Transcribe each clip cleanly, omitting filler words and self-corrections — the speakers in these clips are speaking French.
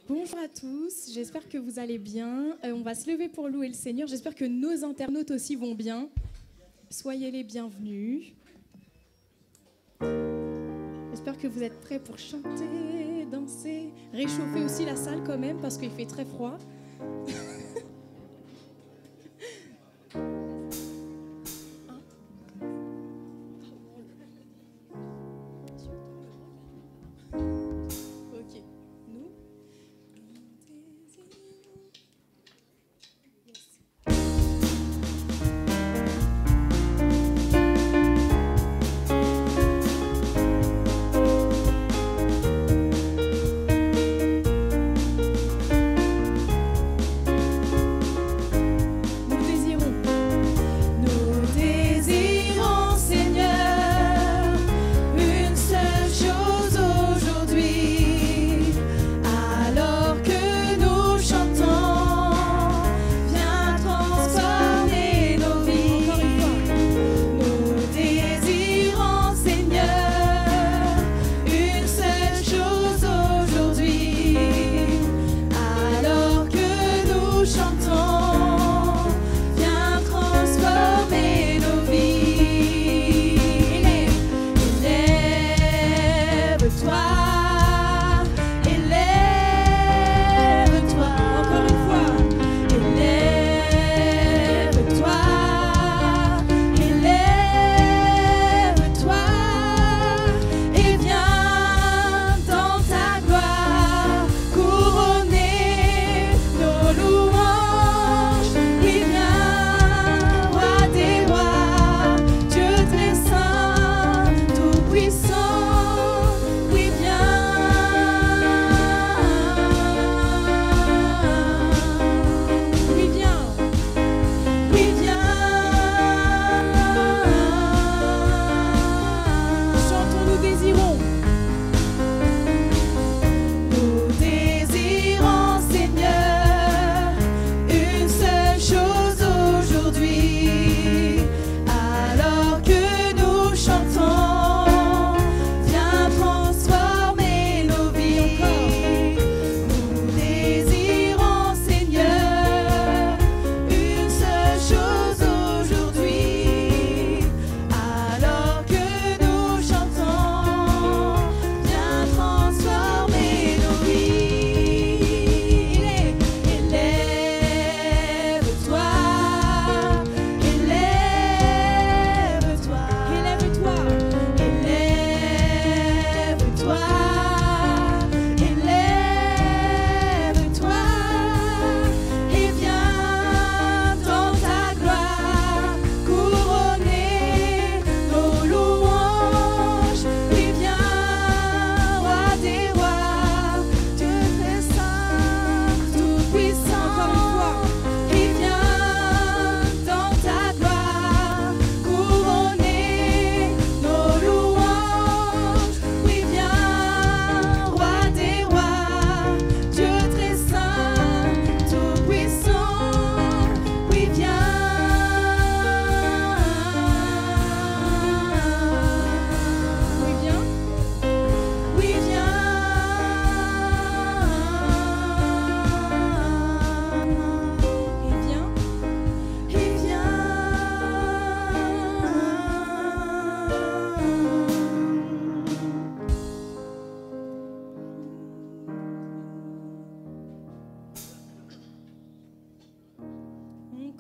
Bonjour à tous, j'espère que vous allez bien. On va se lever pour louer le Seigneur. J'espère que nos internautes aussi vont bien. Soyez les bienvenus. J'espère que vous êtes prêts pour chanter, danser, réchauffer aussi la salle quand même parce qu'il fait très froid.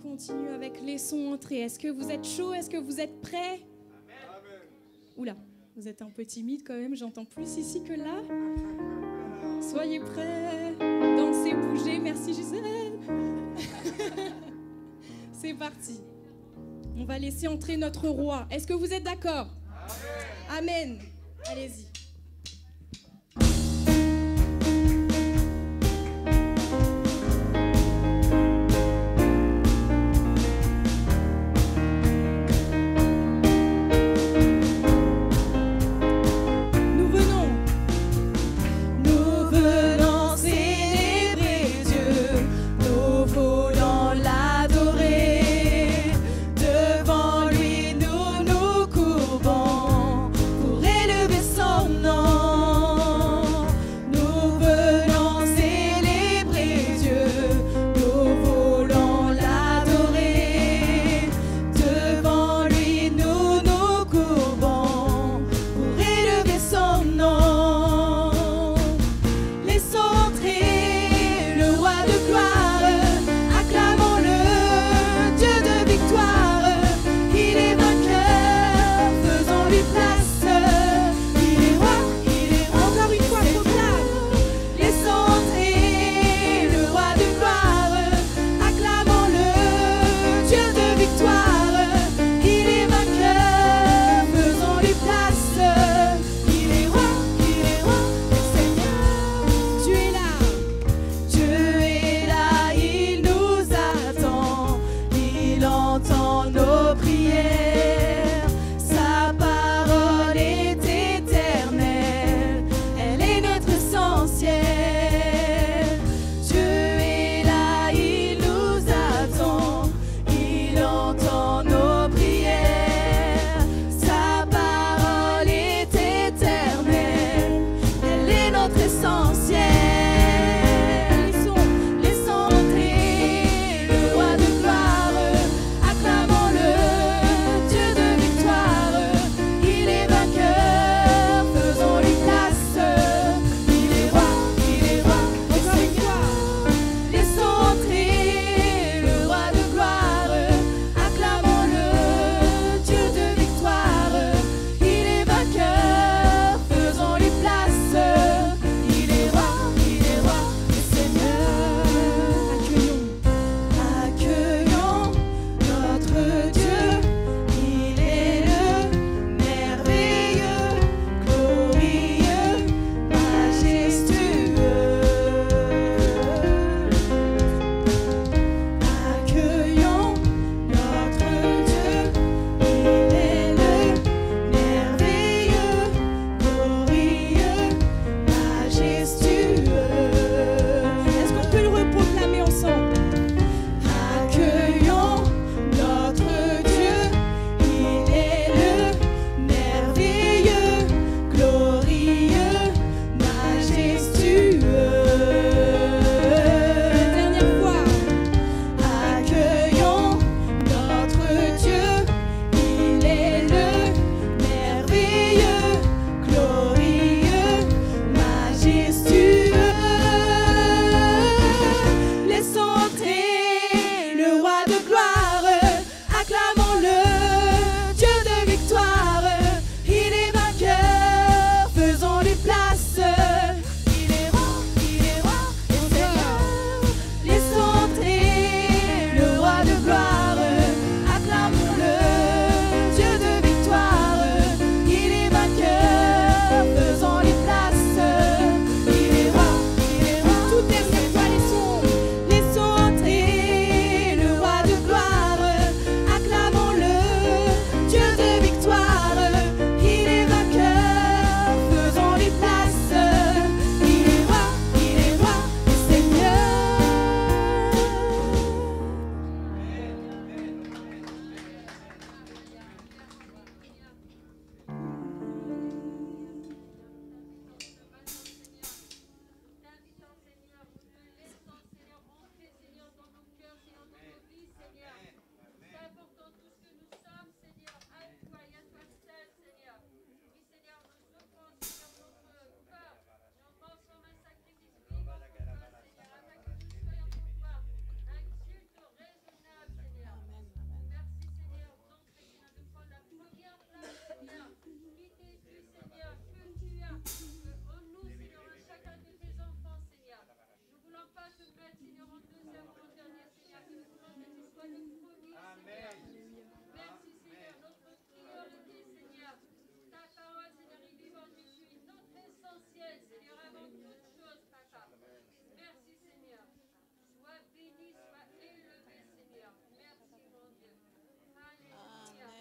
Continue avec les sons entrés. Est-ce que vous êtes chaud? Est-ce que vous êtes prêts? Amen. Oula, vous êtes un peu timide quand même. J'entends plus ici que là. Soyez prêts. Dansez, bougez. Merci Gisèle. C'est parti. On va laisser entrer notre roi. Est-ce que vous êtes d'accord? Amen. Allez-y. Devant lui, nous nous courbons pour élever son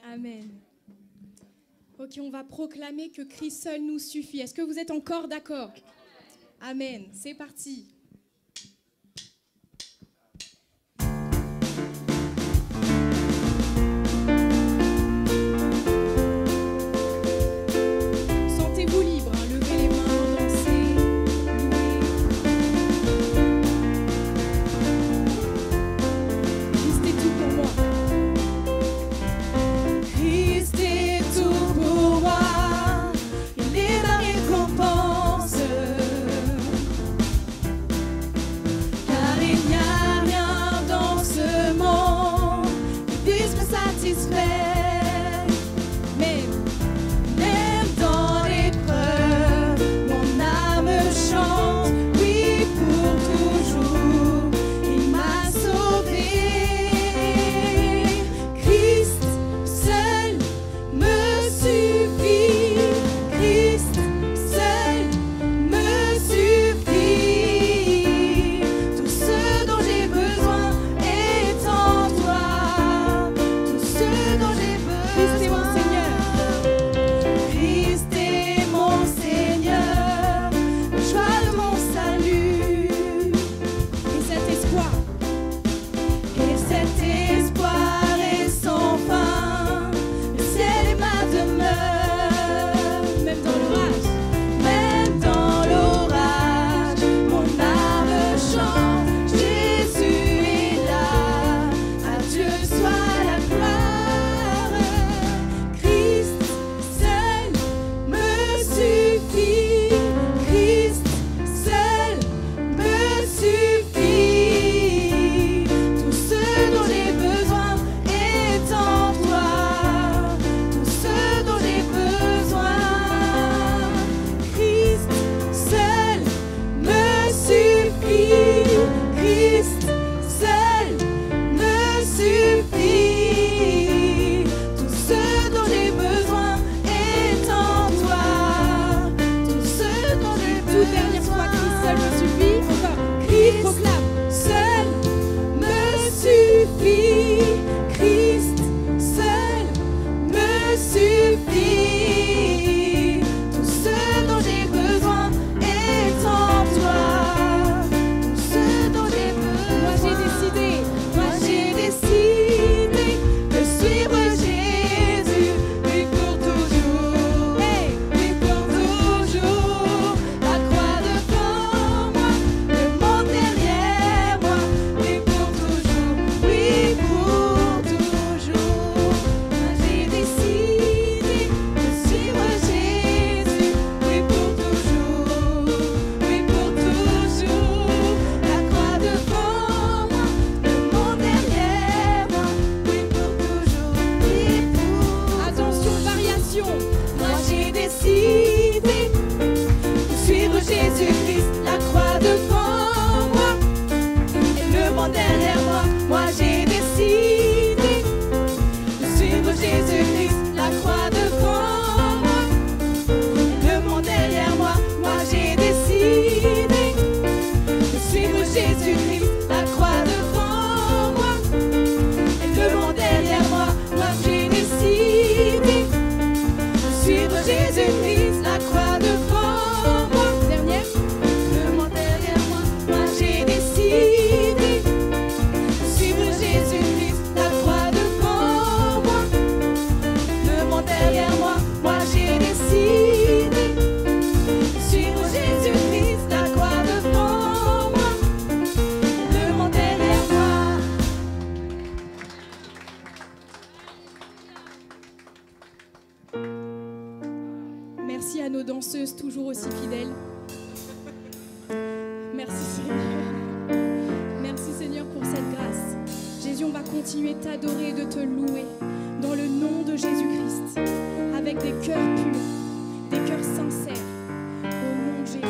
Amen. Ok, on va proclamer que Christ seul nous suffit. Est-ce que vous êtes encore d'accord? Amen. C'est parti. Sentez-vous libre, hein. Levez les mains, dansez, louez. Christ est tout pour moi. Christ est tout pour moi. Il est ma récompense. Car il n'y a rien dans ce monde qui puisse me satisfaire. Même dans l'épreuve, mon âme chante. Oui, pour toujours, il m'a sauvé. Christ seul me suffit. Christ seul me suffit. Tout ce dont j'ai besoin est en toi. Tout ce dont j'ai besoin. Christ est mon Seigneur. Le choix de mon salut. Et cet espoir est sans fin. Le ciel est ma demeure. Même dans l'orage, mon âme chante. Jésus est là. À Dieu soit la gloire. Christ seul me suffit. Christ seul me suffit. Tout ce dont j'ai besoin est en toi. Tout ce dont j'ai besoin. Christ seul me suffit. Christ seul me suffit. Tout ce dont j'ai besoin est en toi. Tout ce dont j'ai besoin. Toute dernière fois, Christ seul me suffit. Encore. Christ proclame. Seul me suffit. Christ seul me suffit. Tout ce dont j'ai besoin est en toi. Tout ce dont j'ai besoin. Moi j'ai décidé de suivre Jésus. Lui pour toujours. Lui pour toujours. La croix devant moi, le monde derrière moi. Lui pour toujours. Oui pour toujours. Moi j'ai décidé de suivre Jésus. Oui pour toujours. Oui pour toujours. La croix devant moi, le monde derrière moi. Oui pour toujours. Oui pour. Attention, variation. Moi j'ai décidé de suivre Jésus-Christ. La croix devant moi et le monde derrière moi. Moi j'ai décidé de suivre Jésus-Christ. La croix devant moi et le monde derrière moi. Moi j'ai décidé de suivre Jésus-Christ. La croix devant moi et le monde derrière moi. Moi j'ai décidé de suivre Jésus-Christ. La croix devant moi. Dernière. Le monde derrière moi. Moi j'ai décidé de suivre Jésus-Christ. La croix devant moi. Le monde derrière moi. Moi j'ai décidé de suivre Jésus-Christ. La croix devant moi. Le monde derrière moi. Merci à nos danseuses toujours aussi fidèles. Merci Seigneur. Merci Seigneur pour cette grâce. Jésus, on va continuer de t'adorer et de te louer dans le nom de Jésus-Christ, avec des cœurs purs, des cœurs sincères, au nom de Jésus.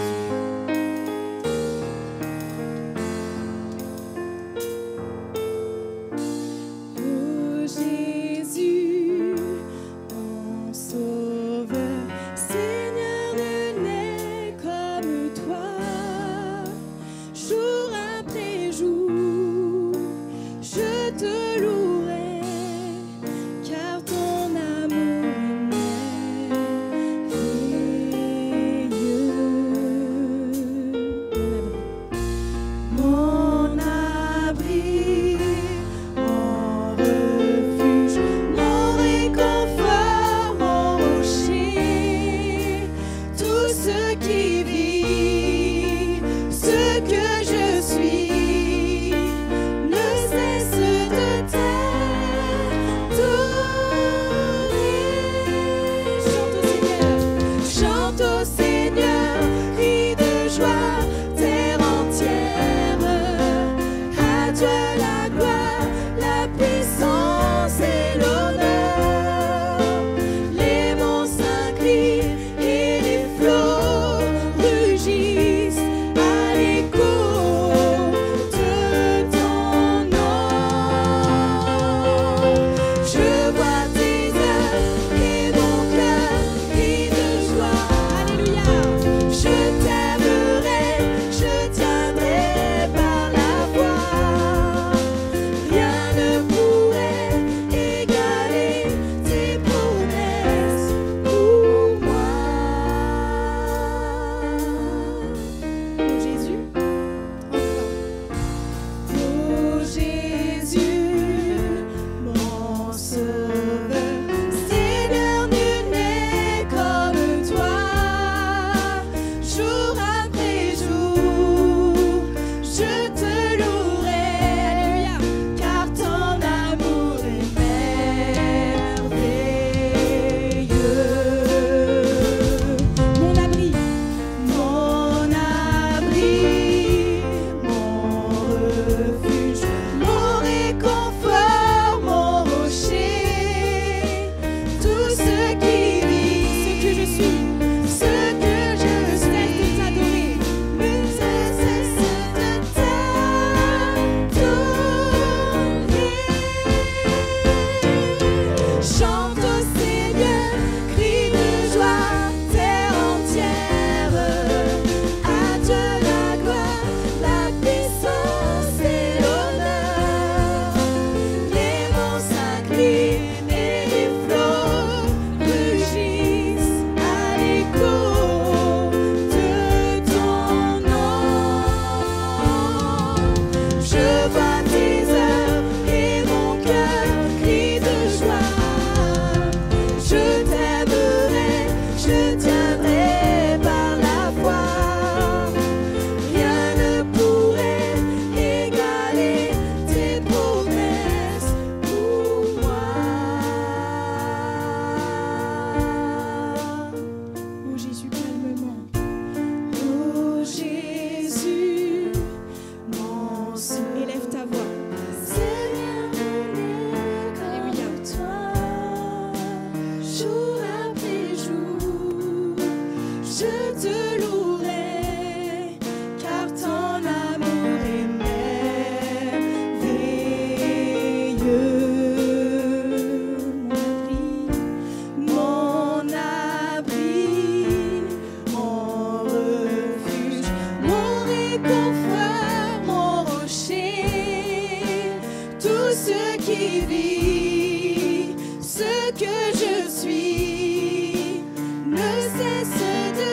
qui vis, ce que je suis, ne cesse de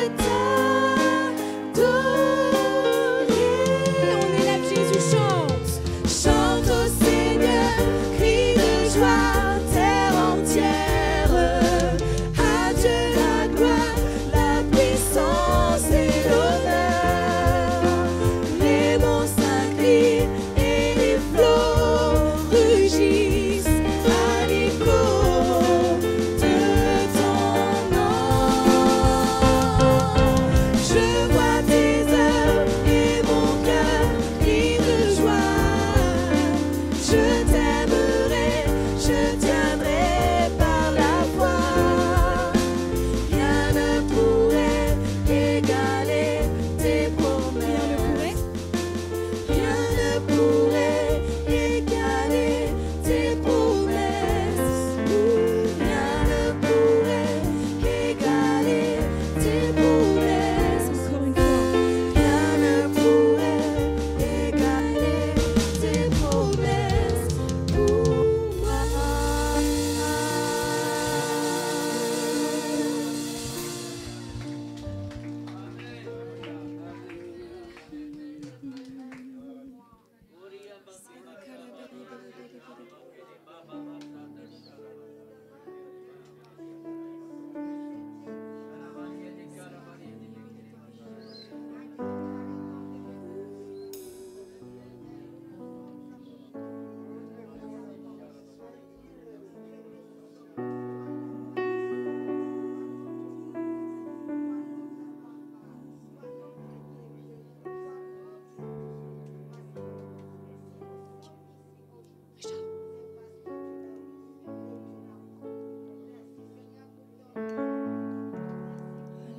t'adorer. On élève Jésus, chante, chante au Seigneur, crie de joie, terre entière. À Dieu la gloire, la puissance et l'honneur. Les monts s'inclinent et les flots rugissent à l'écho de ton nom. Je vois tes œuvres et mon cœur crie de joie. Je t'aimerai, je tiendrai par la foi. Rien ne pourrait égaler tes promesses. Rien ne pourrait égaler tes promesses. Rien ne pourrait égaler tes promesses. Encore une fois. Rien ne pourrait égaler tes promesses pour moi.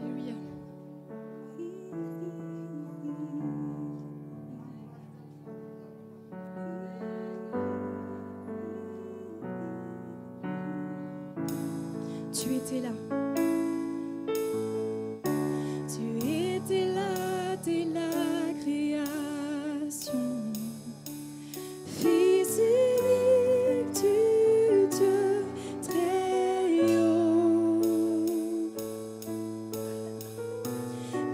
Alléluia. Tu étais là. Tu étais là dès la création. Fils unique du Dieu très haut.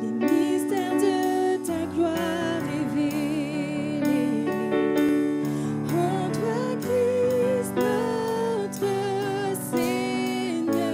Les mystères de ta gloire révélés. En toi, Christ, notre Seigneur.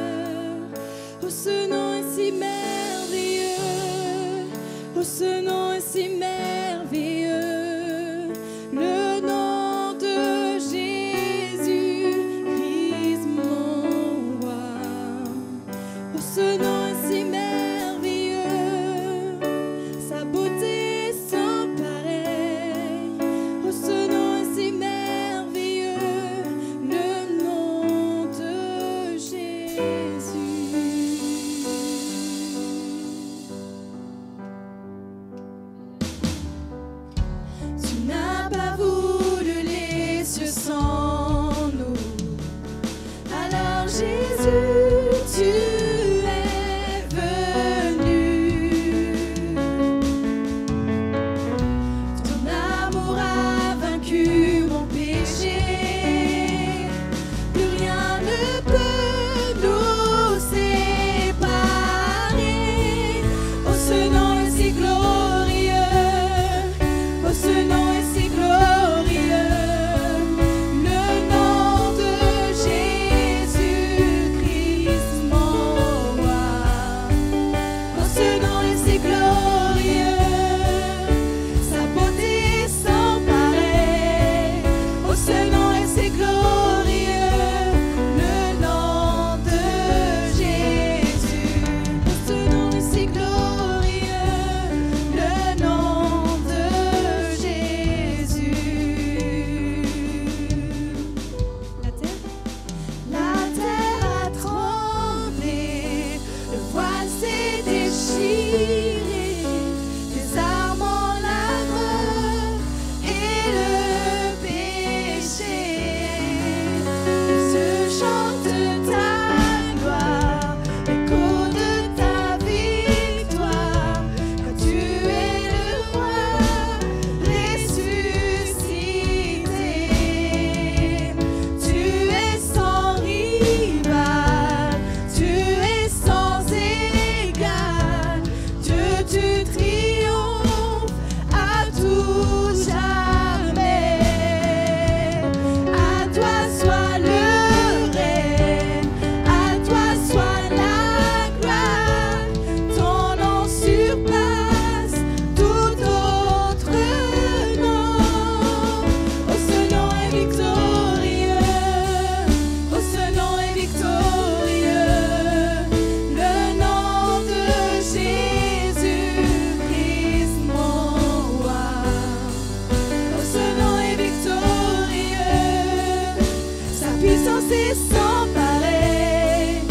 s'emparer.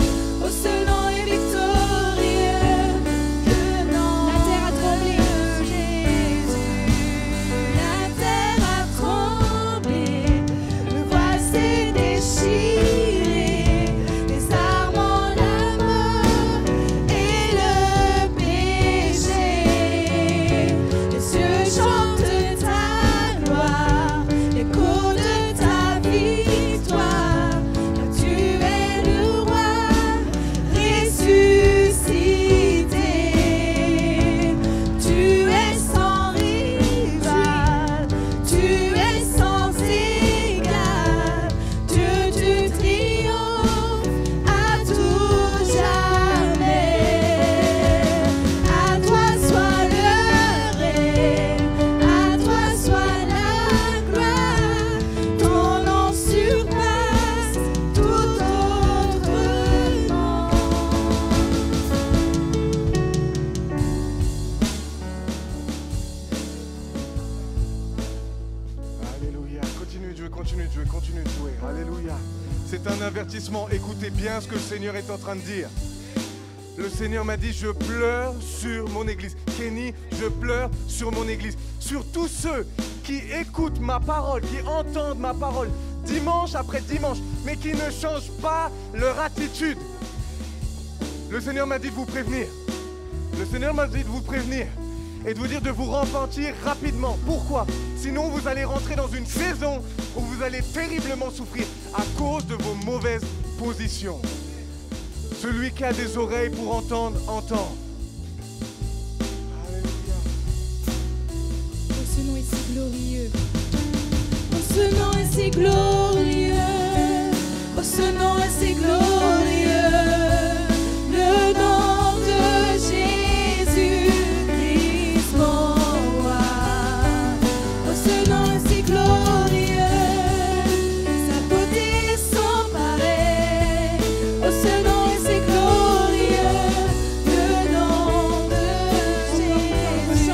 Oh, ce nom est victorieux. Le nom La terre a tremblé. de Jésus. La terre a tremblé. Le voile s'est déchiré. Les armes en la mort et le péché. Les cieux chantent ta gloire, l'écho de ta victoire. Car tu es le roi ressuscité. Tu es sans rival, tu es sans égal. Dieu, tu triomphes à tout jamais. À toi soit le règne, à toi soit la gloire. Ton nom surpasse tout autre nom. Alléluia. Continue de jouer, continue de jouer, continue de jouer. Alléluia. C'est un avertissement. Écoutez bien ce que le Seigneur est en train de dire. Le Seigneur m'a dit, je pleure sur mon église. Kenny, je pleure sur mon église. Sur tous ceux qui écoutent ma parole, qui entendent ma parole, dimanche après dimanche, mais qui ne changent pas leur attitude. Le Seigneur m'a dit de vous prévenir. Le Seigneur m'a dit de vous prévenir et de vous dire de vous repentir rapidement. Pourquoi? Sinon, vous allez rentrer dans une saison où vous allez terriblement souffrir à cause de vos mauvaises positions. Celui qui a des oreilles pour entendre, entend. Alléluia. Oh, ce nom est si glorieux. Oh, ce nom est si glorieux. Oh, ce nom est si glorieux. Le nom de Jésus-Christ, mon roi. Oh, ce nom est si glorieux. Sa beauté est sans pareil. Oh, ce nom est si glorieux. Le nom de Jésus.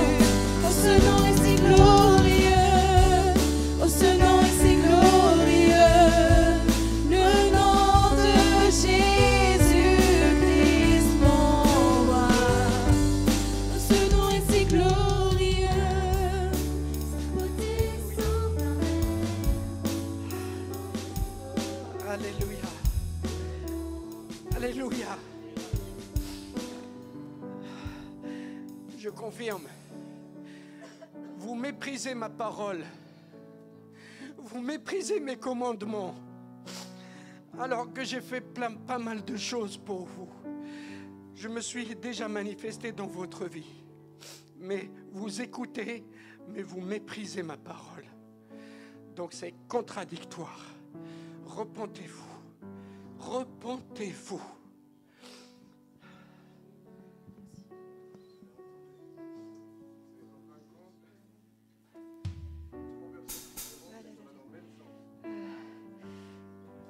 Oh, ce nom est si glorieux. Oh, ce nom est si glorieux. Le nom de Jésus-Christ, mon roi. Oh, ce nom est si glorieux. Sa beauté sans pareil. Alléluia. Alléluia. Je confirme. Vous méprisez ma parole. Vous méprisez mes commandements. Alors que j'ai fait pas mal de choses pour vous. Je me suis déjà manifesté dans votre vie. Mais vous écoutez, mais vous méprisez ma parole. Donc c'est contradictoire. Repentez-vous. Repentez-vous.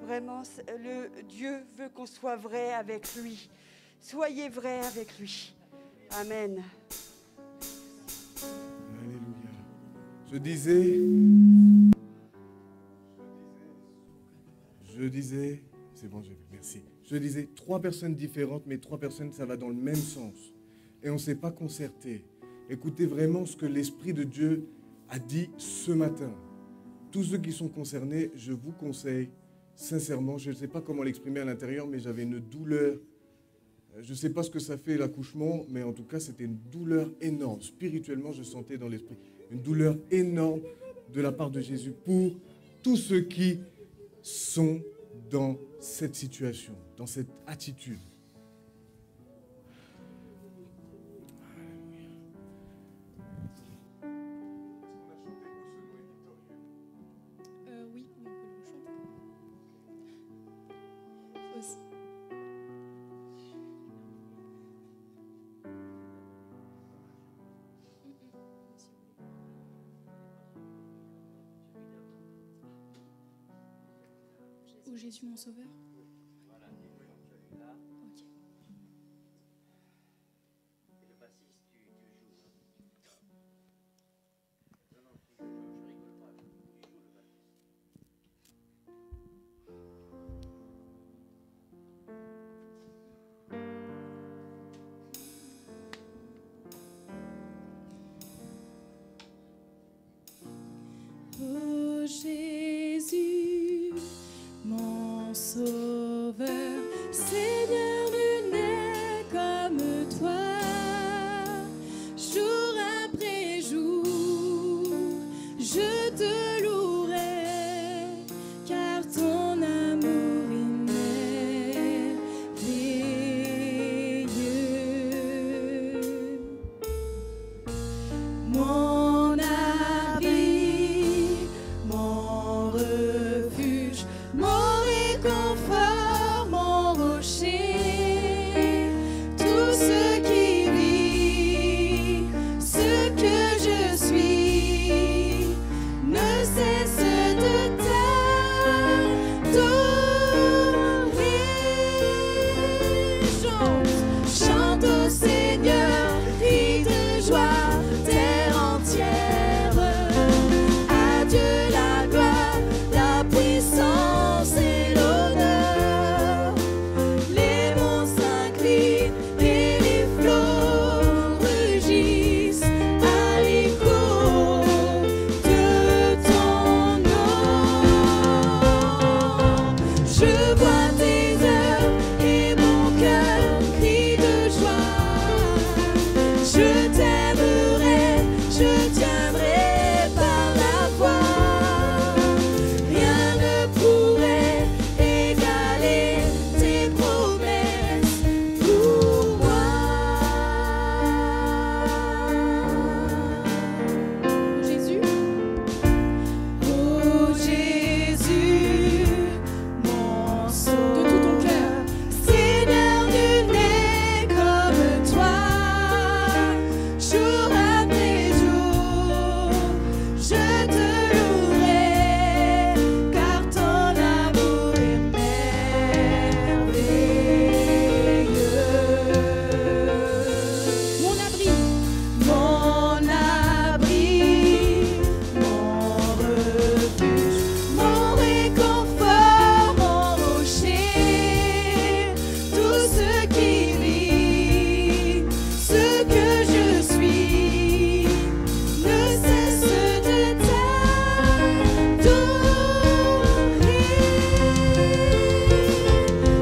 Vraiment, le Dieu veut qu'on soit vrai avec lui. Soyez vrai avec lui. Amen. Alléluia. Je disais, c'est bon, j'ai vu, merci. Je disais 3 personnes différentes, mais 3 personnes, ça va dans le même sens. Et on ne s'est pas concerté. Écoutez vraiment ce que l'Esprit de Dieu a dit ce matin. Tous ceux qui sont concernés, je vous conseille, sincèrement, je ne sais pas comment l'exprimer à l'intérieur, mais j'avais une douleur. Je ne sais pas ce que ça fait l'accouchement, mais en tout cas, c'était une douleur énorme. Spirituellement, je sentais dans l'esprit une douleur énorme de la part de Jésus pour tous ceux qui sont dans cette situation, dans cette attitude. Oui, on peut le chanter. Aussi. Ô Jésus mon sauveur. Ok. mon sauveur, Seigneur, nul n'est comme toi. Jour après jour, je te louerai, car ton amour est merveilleux. Mon abri, mon refuge, mon réconfort, mon rocher, tout ce qui vit, ce que je suis, ne cesse de t'adorer. Chante au Seigneur, crie de joie, terre entière. À Dieu la gloire, la puissance et l'honneur. Les monts s'inclinent et les flots rugissent à l'écho de ton nom. Je vois tes œuvres et mon cœur crie de joie. Je t'aimerai, je tiendrai par la foi. Rien ne pourrait égaler tes promesses pour moi. Jésus, oh Jésus, mon sauveur, de tout ton cœur, Seigneur, nul n'est comme toi. Jour après jour, je te louerai, car ton amour est merveilleux. Mon abri, mon refuge, mon réconfort, mon rocher, tout ce qui vit, ce que je suis, ne cesse de t'adorer.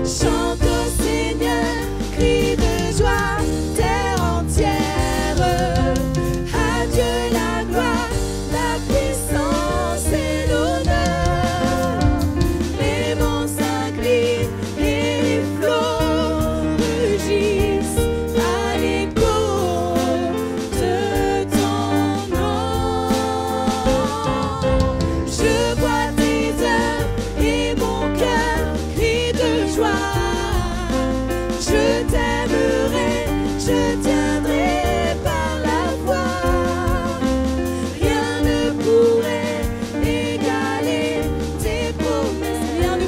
Chante au Seigneur, crie de joie, terre entière. À Dieu la gloire, la puissance et l'honneur. Les monts s'inclinent et les flots rugissent à l'écho de ton nom. Je vois tes œuvres et mon cœur crie de joie. Je t'aimerai, je tiendrai par la foi. Rien ne pourrait égaler tes promesses. Rien ne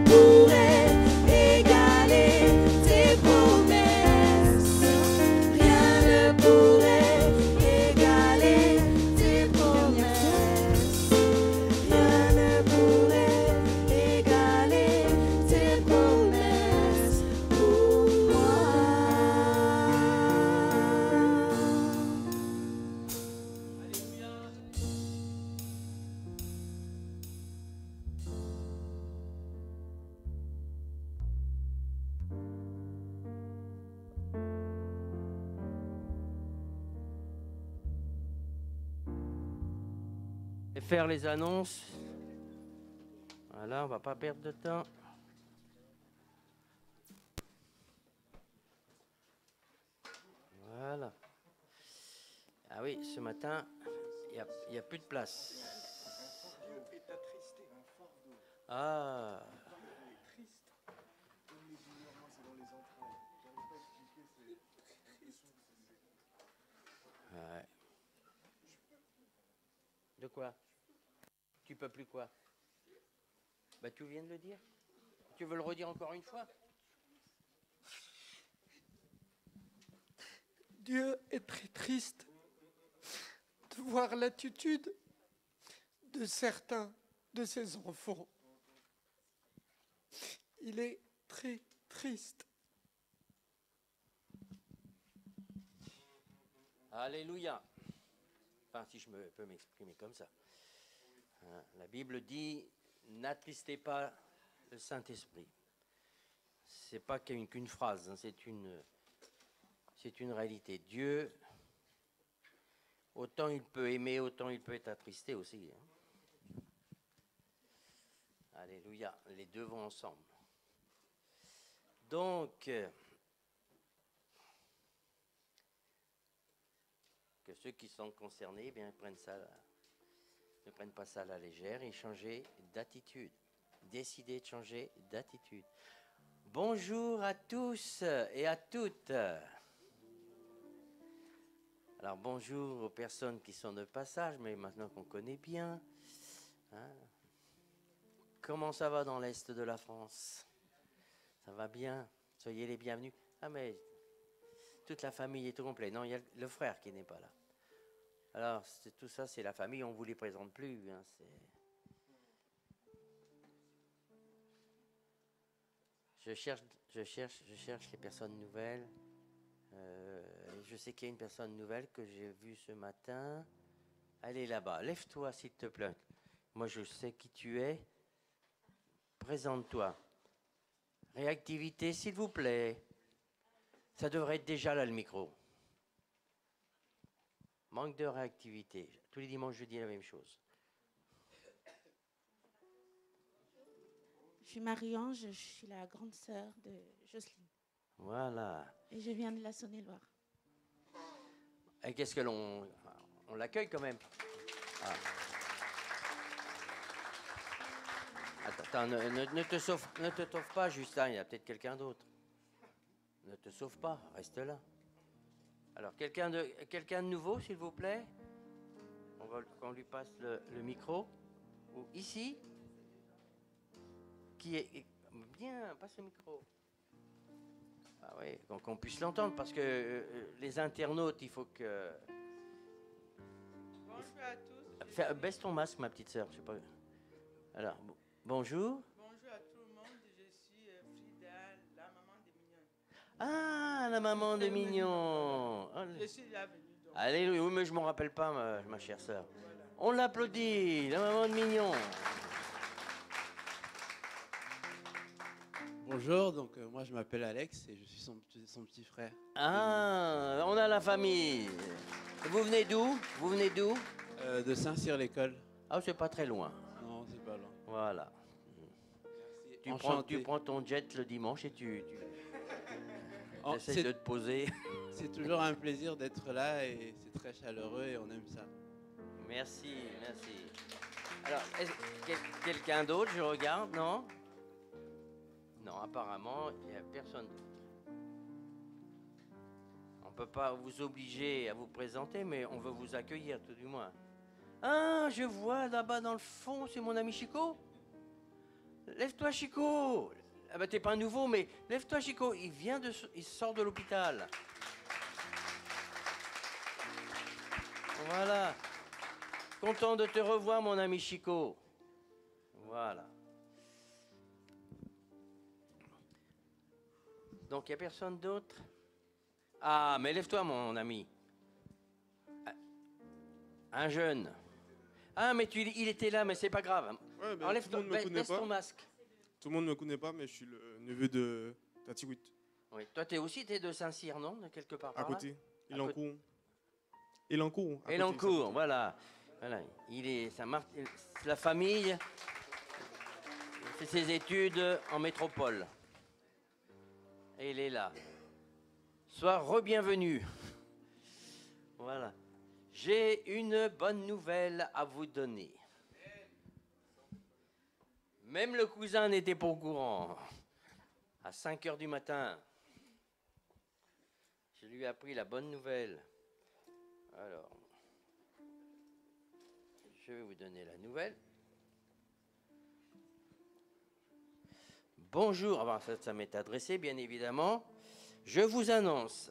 pourrait égaler tes promesses. Rien ne pourrait égaler tes promesses. Rien ne pourrait égaler tes promesses pour moi. Et faire les annonces. Voilà, on va pas perdre de temps. Voilà. Ah oui, ce matin, il n'y a plus de place. Ah. Ouais. De quoi? Tu peux plus quoi? Bah tu viens de le dire. Tu veux le redire encore une fois? Dieu est très triste de voir l'attitude de certains de ses enfants. Il est très triste. Alléluia. Enfin, si je peux m'exprimer comme ça. La Bible dit, N'attristez pas le Saint-Esprit. C'est pas qu'une phrase, hein, c'est une réalité. Dieu, autant il peut aimer, autant il peut être attristé aussi. Hein. Alléluia, les deux vont ensemble. Donc, que ceux qui sont concernés, eh bien, ne prennent pas ça à la légère et changer d'attitude. Décider de changer d'attitude. Bonjour à tous et à toutes. Alors bonjour aux personnes qui sont de passage, mais maintenant qu'on connaît bien. Hein, comment ça va dans l'Est de la France? Ça va bien? Soyez les bienvenus. Ah mais toute la famille est au complet. Non, il y a le frère qui n'est pas là. Alors tout ça c'est la famille, on ne vous les présente plus. Hein, Je cherche les personnes nouvelles. Je sais qu'il y a une personne nouvelle que j'ai vue ce matin. Elle est là-bas. Lève-toi, s'il te plaît. Moi, je sais qui tu es. Présente-toi. Réactivité, s'il vous plaît. Ça devrait être déjà là, le micro. Manque de réactivité. Tous les dimanches, je dis la même chose. Je suis Marie-Ange, je suis la grande sœur de Jocelyne. Voilà. Et je viens de la Saône-et-Loire. Et qu'est-ce que on l'accueille quand même. Ah. Attends, ne te sauve pas, Justin, il y a peut-être quelqu'un d'autre. Ne te sauve pas, reste là. Alors, quelqu'un de nouveau, s'il vous plaît. On lui passe le micro. Ou ici. Qui est bien, passe le micro. Ah oui, qu'on puisse l'entendre, parce que les internautes, il faut que... Bonjour à tous. Baisse ton masque, ma petite sœur, je sais pas. Alors, bonjour. Bonjour à tout le monde, je suis Frida, la maman de Mignon. Ah, la maman de Mignon. Je suis la venue. Alléluia, oui, mais je ne m'en rappelle pas, ma chère sœur. Voilà. On l'applaudit, la maman de Mignon. Bonjour, donc moi je m'appelle Alex et je suis son petit frère. Ah, on a la famille. Vous venez d'où? De Saint-Cyr-l'École. Ah, c'est pas très loin. Non, c'est pas loin. Voilà. Tu prends ton jet le dimanche et tu essaies de te poser. C'est toujours un plaisir d'être là et c'est très chaleureux et on aime ça. Merci. Alors, quelqu'un d'autre, je regarde, non? Non, apparemment, il n'y a personne. On ne peut pas vous obliger à vous présenter, mais on veut vous accueillir, tout du moins. Ah, je vois là-bas dans le fond, c'est mon ami Chico. Lève-toi, Chico. Ah ben, t'es pas nouveau, mais lève-toi, Chico. Il sort de l'hôpital. Voilà. Content de te revoir, mon ami Chico. Voilà. Donc, il n'y a personne d'autre? Ah, mais lève-toi, mon ami. Un jeune. Ah, mais il était là, mais c'est pas grave. Ouais, ben, enlève-toi, baisse ton masque. Tout le monde ne me connaît pas, mais je suis le neveu de Tati Witt. Oui, toi, t'es de Saint-Cyr, non? De quelque part par à côté. Là Elancourt. Elancourt, voilà. La famille fait ses études en métropole. Et il est là. Sois re-bienvenu. Voilà. J'ai une bonne nouvelle à vous donner. Même le cousin n'était pas au courant. À 5 heures du matin, je lui ai appris la bonne nouvelle. Alors, je vais vous donner la nouvelle. Bonjour, alors ça m'est adressé bien évidemment. Je vous annonce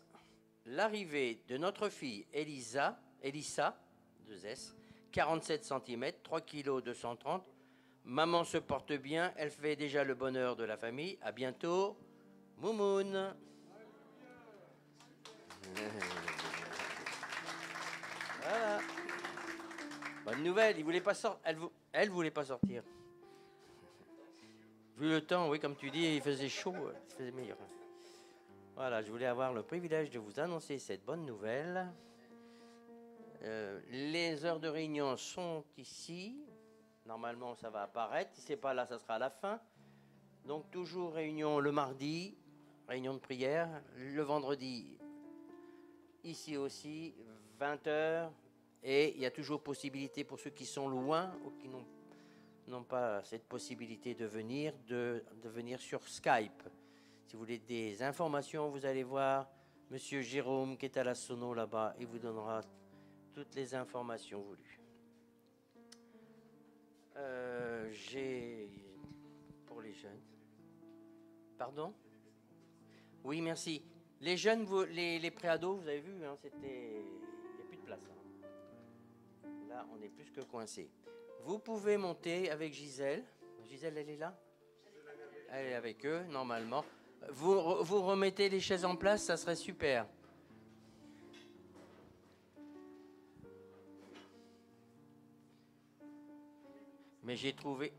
l'arrivée de notre fille Elissa, 2S, 47 cm, 3 kg 230. Maman se porte bien, elle fait déjà le bonheur de la famille. À bientôt, Moumoun. Voilà. Bonne nouvelle, elle voulait pas sortir. Vu le temps, oui, comme tu dis, il faisait chaud, il faisait meilleur. Voilà, je voulais avoir le privilège de vous annoncer cette bonne nouvelle. Les heures de réunion sont ici. Normalement, ça va apparaître. Si ce n'est pas là, ça sera à la fin. Donc, toujours réunion le mardi, réunion de prière. Le vendredi, ici aussi, 20h. Et il y a toujours possibilité pour ceux qui sont loin ou qui n'ont pas cette possibilité de venir sur Skype. Si vous voulez des informations, vous allez voir Monsieur Jérôme qui est à la sono là-bas. Il vous donnera toutes les informations voulues. J'ai pour les jeunes. Pardon? Oui, merci. Les jeunes, les préados, vous avez vu, hein, il n'y a plus de place. Hein. Là, on est plus que coincé. Vous pouvez monter avec Gisèle. Gisèle, elle est là? Elle est avec eux, normalement. Vous remettez les chaises en place, ça serait super. Mais j'ai trouvé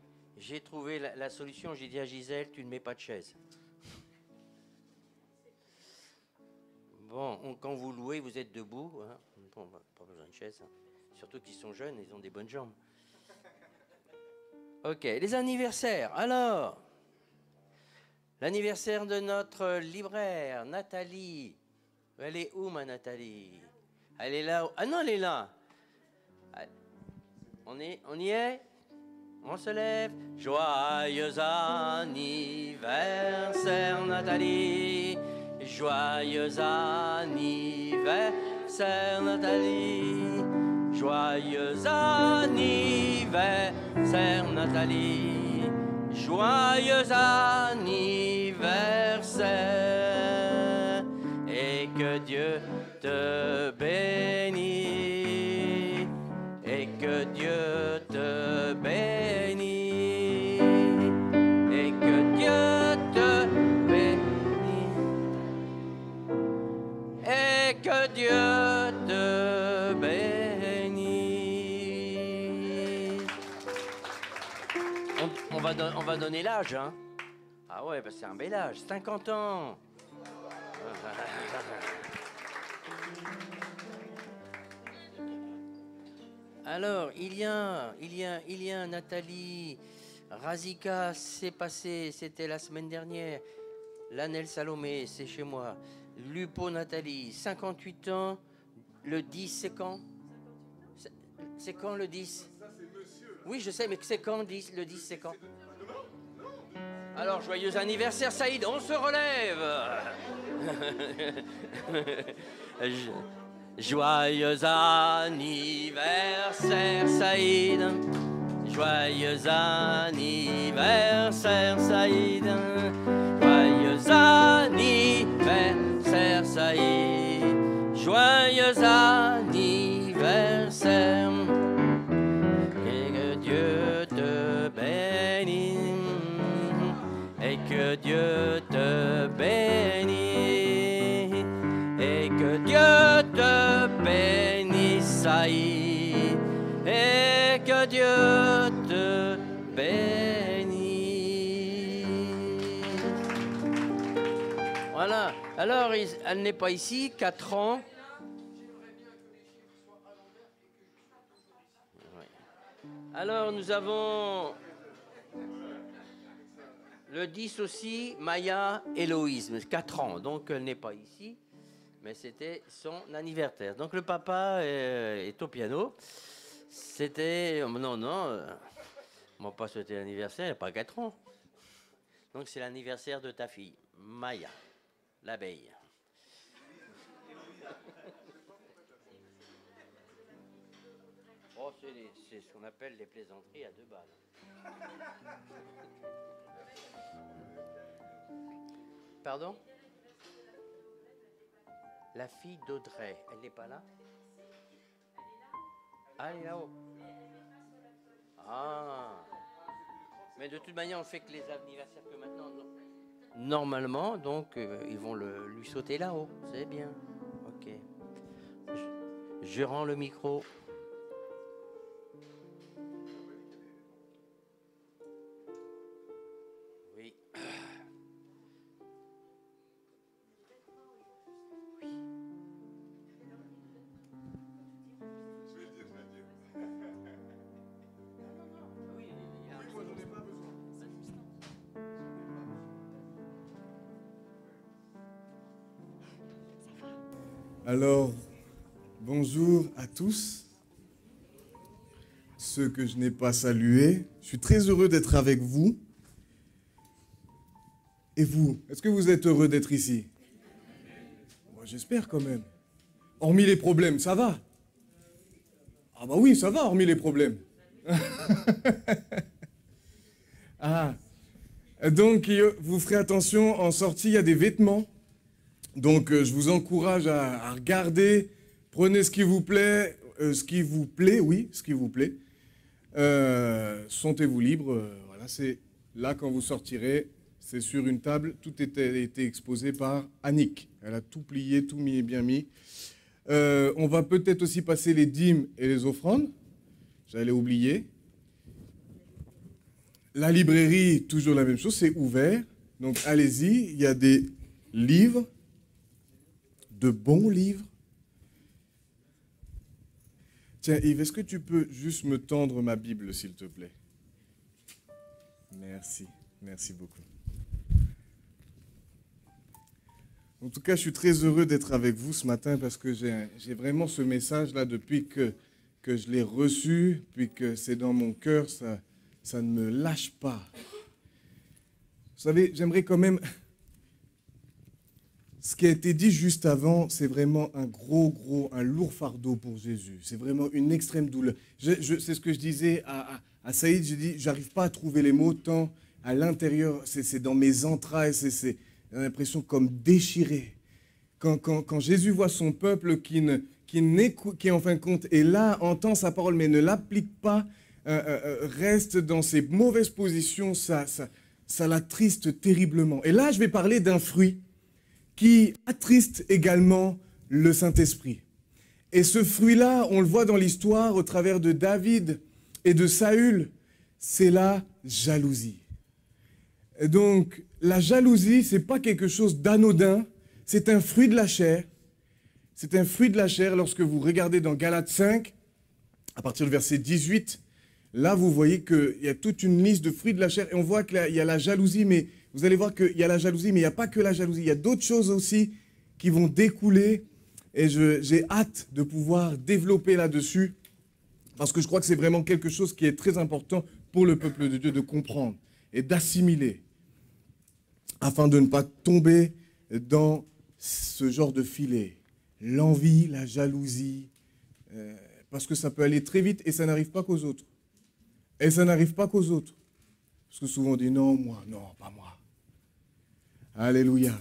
la solution. J'ai dit à Gisèle, tu ne mets pas de chaise. Bon, quand vous louez, vous êtes debout. Hein. Bon, pas besoin de chaise. Hein. Surtout qu'ils sont jeunes, ils ont des bonnes jambes. Ok, les anniversaires. Alors, l'anniversaire de notre libraire, Nathalie. Elle est où, ma Nathalie? Elle est là. Ah non, elle est là. On y est? On se lève. Joyeux anniversaire, Nathalie. Joyeux anniversaire, Nathalie. Joyeux anniversaire, Nathalie. Joyeux anniversaire. Et que Dieu te bénisse. Et que Dieu te bénisse. Et que Dieu te bénisse. Et que Dieu te bénisse. On va donner l'âge, hein. Ah ouais, bah c'est un bel âge, 50 ans. Alors, il y a Nathalie Razika, c'est passé, c'était la semaine dernière. Lanel Salomé, c'est chez moi. Lupo Nathalie, 58 ans. Le 10, c'est quand? C'est quand le 10? Oui, je sais, mais c'est quand le 10? Le 10, c'est quand? Alors, joyeux anniversaire, Saïd, on se relève. Joyeux anniversaire, Saïd. Joyeux anniversaire, Saïd. Joyeux anniversaire, Saïd. Joyeux anniversaire. Et que Dieu te bénisse. Et que Dieu te bénisse. Et que Dieu te bénisse, Saïd. Et que Dieu te bénisse. Voilà. Alors, elle n'est pas ici, 4 ans. Alors, nous avons le 10 aussi, Maya Héloïsme, 4 ans. Donc, elle n'est pas ici, mais c'était son anniversaire. Donc, le papa est au piano. C'était... Non, on m'a pas souhaité l'anniversaire, il n'y a pas 4 ans. Donc, c'est l'anniversaire de ta fille, Maya, l'abeille. Oh, c'est ce qu'on appelle les plaisanteries à 2 balles. Pardon? La fille d'Audrey, elle n'est pas là? Ah, elle est là-haut. Ah. Mais de toute manière, on fait que les anniversaires que maintenant. Non. Normalement, donc, ils vont lui sauter là-haut. C'est bien. Ok. Je rends le micro. Alors, bonjour à tous. Ceux que je n'ai pas salués, je suis très heureux d'être avec vous. Et vous, est-ce que vous êtes heureux d'être ici? Moi, j'espère quand même. Hormis les problèmes, ça va? Ah bah oui, ça va, hormis les problèmes. Ah, donc vous ferez attention, en sortie, il y a des vêtements. Donc je vous encourage à regarder, prenez ce qui vous plaît, oui, ce qui vous plaît. Sentez-vous libre, voilà, c'est là quand vous sortirez, c'est sur une table, tout a été exposé par Annick. Elle a tout plié, tout mis et bien mis. On va peut-être aussi passer les dîmes et les offrandes, j'allais oublier. La librairie, toujours la même chose, c'est ouvert, donc allez-y, il y a des livres, de bons livres. Tiens, Yves, est-ce que tu peux juste me tendre ma Bible, s'il te plaît? Merci, merci beaucoup. En tout cas, je suis très heureux d'être avec vous ce matin parce que j'ai vraiment ce message-là depuis que je l'ai reçu, puis que c'est dans mon cœur, ça ne me lâche pas. Vous savez, j'aimerais quand même... Ce qui a été dit juste avant, c'est vraiment un lourd fardeau pour Jésus. C'est vraiment une extrême douleur. C'est ce que je disais à Saïd, je dis, j'arrive pas à trouver les mots tant à l'intérieur, c'est dans mes entrailles, c'est l'impression comme déchiré. Quand Jésus voit son peuple qui en fin de compte est là, entend sa parole, mais ne l'applique pas, reste dans ses mauvaises positions, ça l'attriste terriblement. Et là, je vais parler d'un fruit qui attriste également le Saint-Esprit. Et ce fruit-là, on le voit dans l'histoire au travers de David et de Saül, c'est la jalousie. Et donc, la jalousie, ce n'est pas quelque chose d'anodin, c'est un fruit de la chair. C'est un fruit de la chair. Lorsque vous regardez dans Galates 5, à partir du verset 18, là, vous voyez qu'il y a toute une liste de fruits de la chair. Et on voit qu'il y a la jalousie, mais vous allez voir qu'il y a la jalousie, mais il n'y a pas que la jalousie. Il y a d'autres choses aussi qui vont découler. Et j'ai hâte de pouvoir développer là-dessus, parce que je crois que c'est vraiment quelque chose qui est très important pour le peuple de Dieu de comprendre et d'assimiler, afin de ne pas tomber dans ce genre de filet. L'envie, la jalousie, parce que ça peut aller très vite et ça n'arrive pas qu'aux autres. Et ça n'arrive pas qu'aux autres. Parce que souvent on dit non, moi, non, pas moi. Alléluia.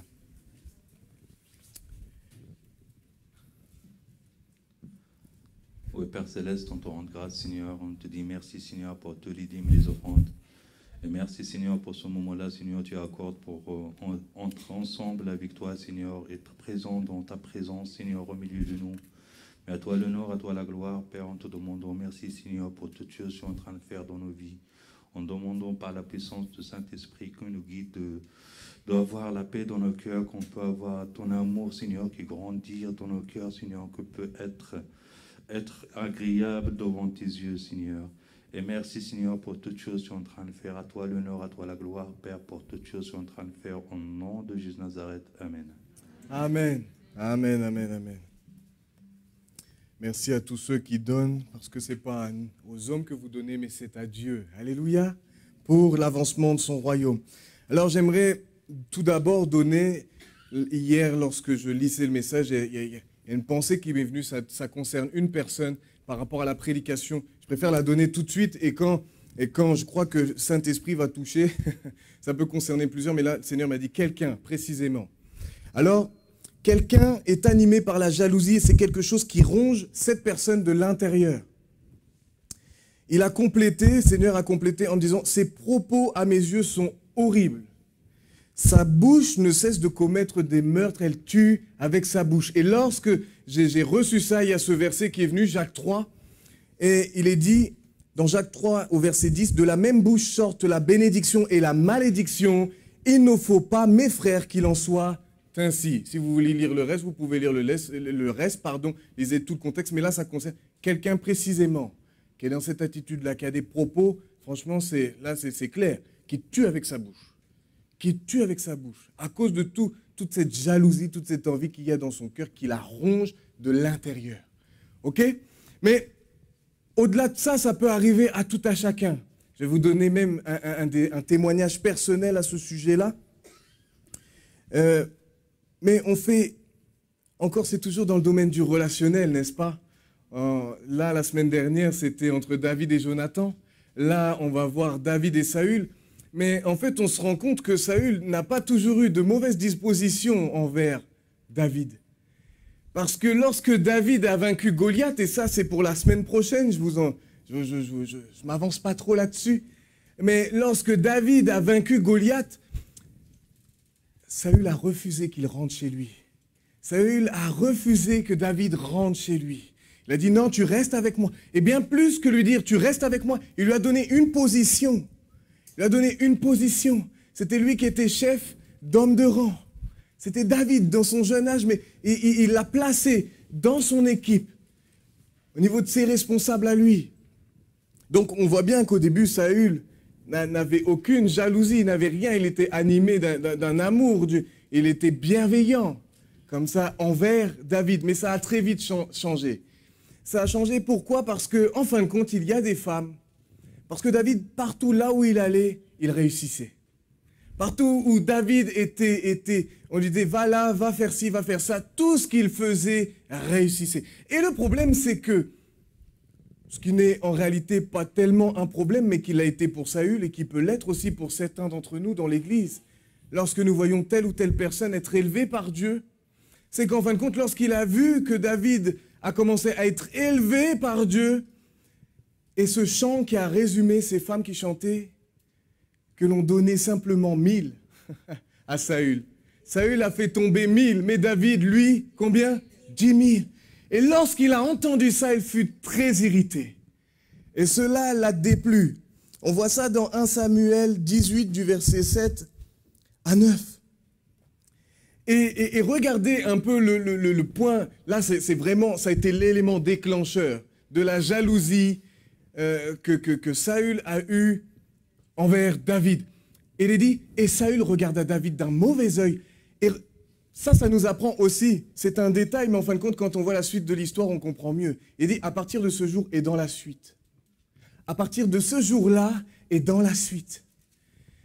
Oui, Père Céleste, on te rend grâce, Seigneur. On te dit merci, Seigneur, pour tous les dîmes et les offrandes. Et merci, Seigneur, pour ce moment-là, Seigneur, tu accordes pour entrer ensemble avec toi, Seigneur, être présent dans ta présence, Seigneur, au milieu de nous. Mais à toi l'honneur, à toi la gloire, Père, en te demandant merci, Seigneur, pour toutes choses que tu es en train de faire dans nos vies. En demandant par la puissance du Saint-Esprit qui nous guide d'avoir la paix dans nos cœurs, qu'on peut avoir ton amour, Seigneur, qui grandit dans nos cœurs, Seigneur, que peut être agréable devant tes yeux, Seigneur. Et merci, Seigneur, pour toutes choses que tu es en train de faire. À toi l'honneur, à toi la gloire, Père, pour toutes choses que tu es en train de faire. Au nom de Jésus Nazareth. Amen. Amen. Amen, amen, amen. Merci à tous ceux qui donnent, parce que ce n'est pas aux hommes que vous donnez, mais c'est à Dieu. Alléluia, pour l'avancement de son royaume. Alors j'aimerais tout d'abord donner, hier lorsque je lisais le message, il y a une pensée qui m'est venue, ça concerne une personne par rapport à la prédication. Je préfère la donner tout de suite et quand je crois que Saint-Esprit va toucher, ça peut concerner plusieurs, mais là le Seigneur m'a dit quelqu'un précisément. Alors, quelqu'un est animé par la jalousie et c'est quelque chose qui ronge cette personne de l'intérieur. Il a complété, le Seigneur a complété en disant « Ses propos à mes yeux sont horribles. Sa bouche ne cesse de commettre des meurtres, elle tue avec sa bouche. » Et lorsque j'ai reçu ça, il y a ce verset qui est venu, Jacques 3, et il est dit dans Jacques 3 au verset 10 « De la même bouche sortent la bénédiction et la malédiction. Il ne faut pas, mes frères, qu'il en soit ainsi. » Si vous voulez lire le reste, vous pouvez lire le reste, lisez tout le contexte, mais là, ça concerne quelqu'un précisément qui est dans cette attitude-là, qui a des propos, franchement, c'est clair, qui tue avec sa bouche. Qui tue avec sa bouche, à cause de tout toute cette jalousie, toute cette envie qu'il y a dans son cœur, qui la ronge de l'intérieur. OK? Mais au-delà de ça, ça peut arriver à tout à chacun. Je vais vous donner même un témoignage personnel à ce sujet-là. Mais on fait, encore c'est toujours dans le domaine du relationnel, n'est-ce pas? Là, la semaine dernière, c'était entre David et Jonathan. Là, on va voir David et Saül. Mais en fait, on se rend compte que Saül n'a pas toujours eu de mauvaises dispositions envers David. Parce que lorsque David a vaincu Goliath, et ça c'est pour la semaine prochaine, je m'avance pas trop là-dessus, mais lorsque David a vaincu Goliath, Saül a refusé qu'il rentre chez lui. Saül a refusé que David rentre chez lui. Il a dit non, tu restes avec moi. Et bien plus que lui dire tu restes avec moi, il lui a donné une position. Il lui a donné une position. C'était lui qui était chef d'homme de rang. C'était David dans son jeune âge, mais il l'a placé dans son équipe, au niveau de ses responsables à lui. Donc on voit bien qu'au début, Saül n'avait aucune jalousie, il n'avait rien, il était animé d'un amour, il était bienveillant, comme ça, envers David. Mais ça a très vite changé. Ça a changé pourquoi? Parce qu'en fin de compte, il y a des femmes. Parce que David, partout là où il allait, il réussissait. Partout où David était, on lui disait, va là, va faire ci, va faire ça. Tout ce qu'il faisait réussissait. Et le problème, c'est que, ce qui n'est en réalité pas tellement un problème, mais qu'il a été pour Saül et qui peut l'être aussi pour certains d'entre nous dans l'Église, lorsque nous voyons telle ou telle personne être élevée par Dieu, c'est qu'en fin de compte, lorsqu'il a vu que David a commencé à être élevé par Dieu, et ce chant qui a résumé ces femmes qui chantaient, que l'on donnait simplement 1000 à Saül. Saül a fait tomber 1000, mais David, lui, combien? 10 000. Et lorsqu'il a entendu ça, il fut très irrité. Et cela l'a déplu. On voit ça dans 1 Samuel 18, du verset 7 à 9. Et regardez un peu le point. Là, c'est vraiment, ça a été l'élément déclencheur de la jalousie que Saül a eue envers David. Et il est dit, et Saül regarda David d'un mauvais œil. Et ça nous apprend aussi, c'est un détail, mais en fin de compte, quand on voit la suite de l'histoire, on comprend mieux. Il dit, à partir de ce jour et dans la suite. À partir de ce jour-là et dans la suite.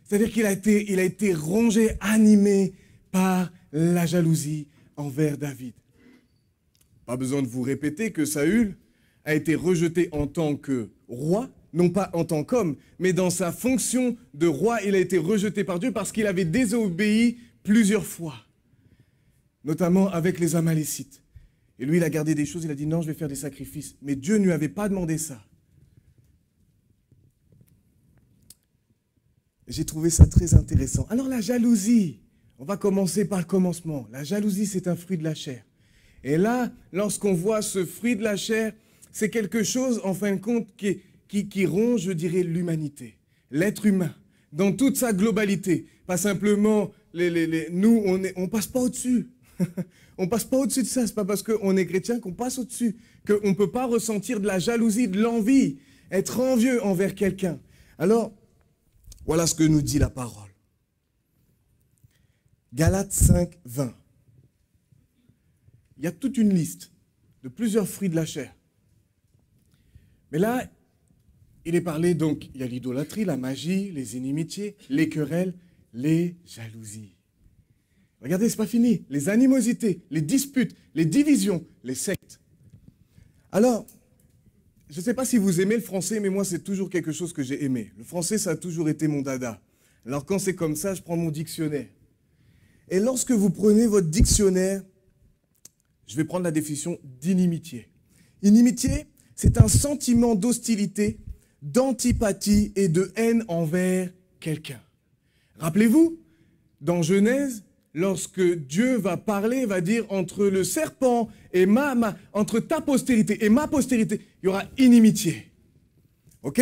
C'est-à-dire qu'il a été rongé, animé par la jalousie envers David. Pas besoin de vous répéter que Saül a été rejeté en tant que roi, non pas en tant qu'homme, mais dans sa fonction de roi, il a été rejeté par Dieu parce qu'il avait désobéi plusieurs fois, notamment avec les Amalécites. Et lui, il a gardé des choses, il a dit non, je vais faire des sacrifices. Mais Dieu ne lui avait pas demandé ça. J'ai trouvé ça très intéressant. Alors la jalousie, on va commencer par le commencement. La jalousie, c'est un fruit de la chair. Et là, lorsqu'on voit ce fruit de la chair, c'est quelque chose, en fin de compte, qui ronge, je dirais, l'humanité, l'être humain, dans toute sa globalité. Pas simplement, nous, on passe pas au-dessus. On passe pas au-dessus de ça. C'est pas parce qu'on est chrétien qu'on passe au-dessus, qu'on ne peut pas ressentir de la jalousie, de l'envie, être envieux envers quelqu'un. Alors, voilà ce que nous dit la parole. Galates 5, 20. Il y a toute une liste de plusieurs fruits de la chair. Mais là, il est parlé, donc, il y a l'idolâtrie, la magie, les inimitiés, les querelles, les jalousies. Regardez, c'est pas fini. Les animosités, les disputes, les divisions, les sectes. Alors, je ne sais pas si vous aimez le français, mais moi, c'est toujours quelque chose que j'ai aimé. Le français, ça a toujours été mon dada. Alors, quand c'est comme ça, je prends mon dictionnaire. Et lorsque vous prenez votre dictionnaire, je vais prendre la définition d'inimitié. Inimitié, c'est un sentiment d'hostilité, d'antipathie et de haine envers quelqu'un. Rappelez-vous, dans Genèse, lorsque Dieu va parler, va dire entre le serpent et entre ta postérité et ma postérité, il y aura inimitié. Ok?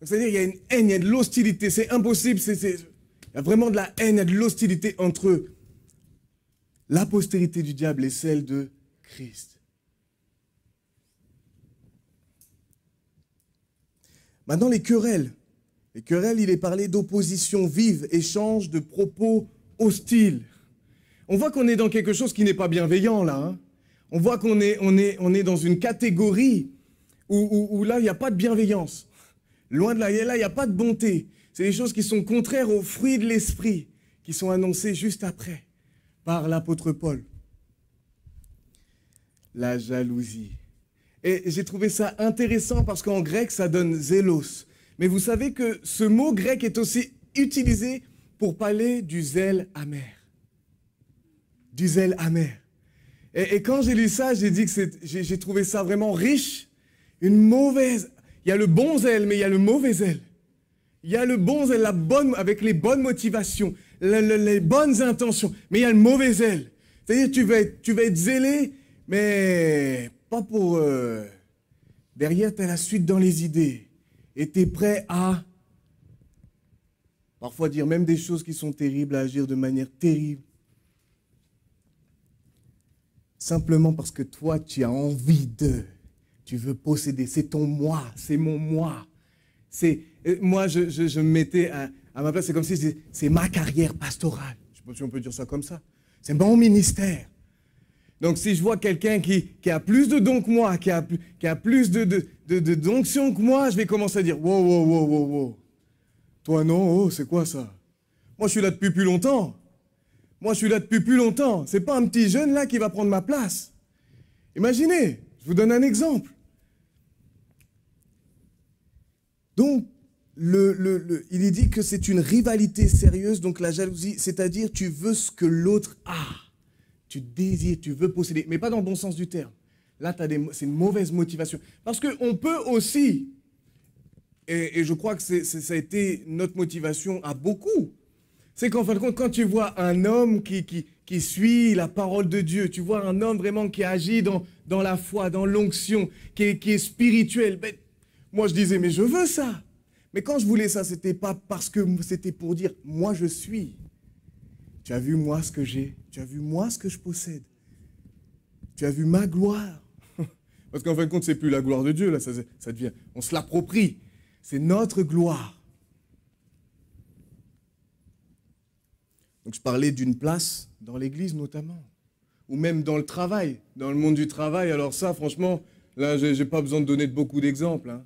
C'est-à-dire il y a une haine, il y a de l'hostilité, c'est impossible, il y a vraiment de la haine, il y a de l'hostilité entre la postérité du diable et celle de Christ. Maintenant, les querelles. Les querelles, il est parlé d'opposition vive, échange de propos hostiles. On voit qu'on est dans quelque chose qui n'est pas bienveillant, là. Hein. On voit qu'on est dans une catégorie où là, il n'y a pas de bienveillance. Loin de là, il n'y a pas de bonté. C'est des choses qui sont contraires aux fruits de l'esprit, qui sont annoncés juste après par l'apôtre Paul. La jalousie. Et j'ai trouvé ça intéressant parce qu'en grec, ça donne zélos. Mais vous savez que ce mot grec est aussi utilisé pour parler du zèle amer. Du zèle amer. Et quand j'ai lu ça, j'ai dit que j'ai trouvé ça vraiment riche. Une mauvaise... Il y a le bon zèle, mais il y a le mauvais zèle. Il y a le bon zèle, avec les bonnes motivations, les bonnes intentions, mais il y a le mauvais zèle. C'est-à-dire tu vas être zélé, mais pas pour... derrière, tu as la suite dans les idées. Et tu es prêt à parfois dire même des choses qui sont terribles, à agir de manière terrible. Simplement parce que toi, tu as envie de... Tu veux posséder. C'est ton moi, c'est mon moi. Moi, je me mettais à ma place, c'est comme si je disais, c'est ma carrière pastorale. Je ne sais pas si on peut dire ça comme ça. C'est mon ministère. Donc, si je vois quelqu'un qui a plus de dons que moi, qui a plus d'onction que moi, je vais commencer à dire, wow. Toi, non, oh, c'est quoi ça? Moi, je suis là depuis plus longtemps. C'est pas un petit jeune là qui va prendre ma place. Imaginez, je vous donne un exemple. Donc, il est dit que c'est une rivalité sérieuse, donc la jalousie, c'est-à-dire tu veux ce que l'autre a. Tu désires, tu veux posséder, mais pas dans le bon sens du terme. Là, c'est une mauvaise motivation. Parce qu'on peut aussi, et je crois que ça a été notre motivation à beaucoup, c'est qu'en fin de compte, quand tu vois un homme qui suit la parole de Dieu, tu vois un homme vraiment qui agit dans la foi, dans l'onction, qui est spirituel, ben, moi je disais, mais je veux ça. Mais quand je voulais ça, c'était pas parce que c'était pour dire, moi je suis. Tu as vu moi ce que j'ai, tu as vu moi ce que je possède. Tu as vu ma gloire. Parce qu'en fin de compte, c'est plus la gloire de Dieu, là, ça devient, on se l'approprie. C'est notre gloire. Donc je parlais d'une place dans l'église notamment, ou même dans le travail, dans le monde du travail. Alors ça, franchement, là, je n'ai pas besoin de donner beaucoup d'exemples. Hein.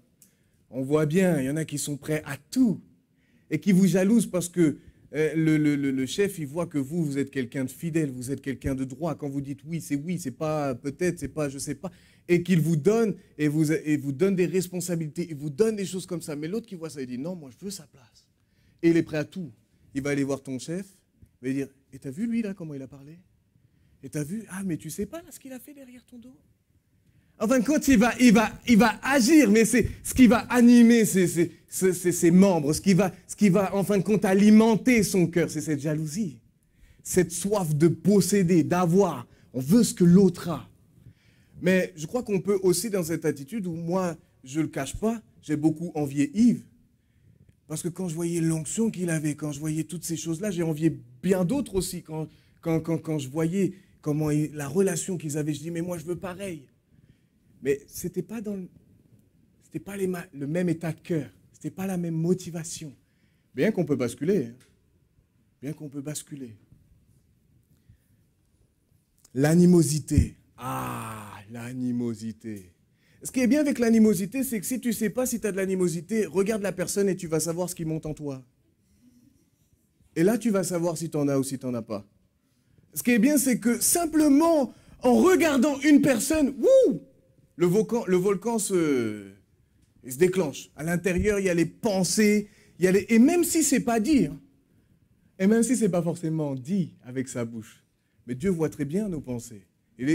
On voit bien, il y en a qui sont prêts à tout et qui vous jalousent parce que le chef, il voit que vous êtes quelqu'un de fidèle, vous êtes quelqu'un de droit. Quand vous dites oui, c'est pas peut-être, c'est pas je sais pas, et qu'il vous donne et vous donne des responsabilités, il vous donne des choses comme ça. Mais l'autre qui voit ça, il dit non, moi je veux sa place. Et il est prêt à tout. Il va aller voir ton chef. Il va dire, et t'as vu lui là, comment il a parlé? Et t'as vu, ah mais tu sais pas là ce qu'il a fait derrière ton dos? En fin de compte, il va agir, mais c'est ce qui va animer ses membres, ce qui va en fin de compte alimenter son cœur, c'est cette jalousie, cette soif de posséder, d'avoir. On veut ce que l'autre a. Mais je crois qu'on peut aussi dans cette attitude où moi, je ne le cache pas, j'ai beaucoup envié Yves. Parce que quand je voyais l'onction qu'il avait, quand je voyais toutes ces choses-là, j'ai envié bien d'autres aussi. Quand je voyais comment la relation qu'ils avaient, je dis, mais moi, je veux pareil. Mais ce n'était pas le même état de cœur. Ce n'était pas la même motivation. Bien qu'on peut basculer. Hein. Bien qu'on peut basculer. L'animosité. Ah, l'animosité. Ce qui est bien avec l'animosité, c'est que si tu ne sais pas si tu as de l'animosité, regarde la personne et tu vas savoir ce qui monte en toi. Et là, tu vas savoir si tu en as ou si tu n'en as pas. Ce qui est bien, c'est que simplement, en regardant une personne, le volcan se déclenche. À l'intérieur, il y a les pensées, et même si ce n'est pas dit, hein, et même si ce n'est pas forcément dit avec sa bouche, mais Dieu voit très bien nos pensées. Il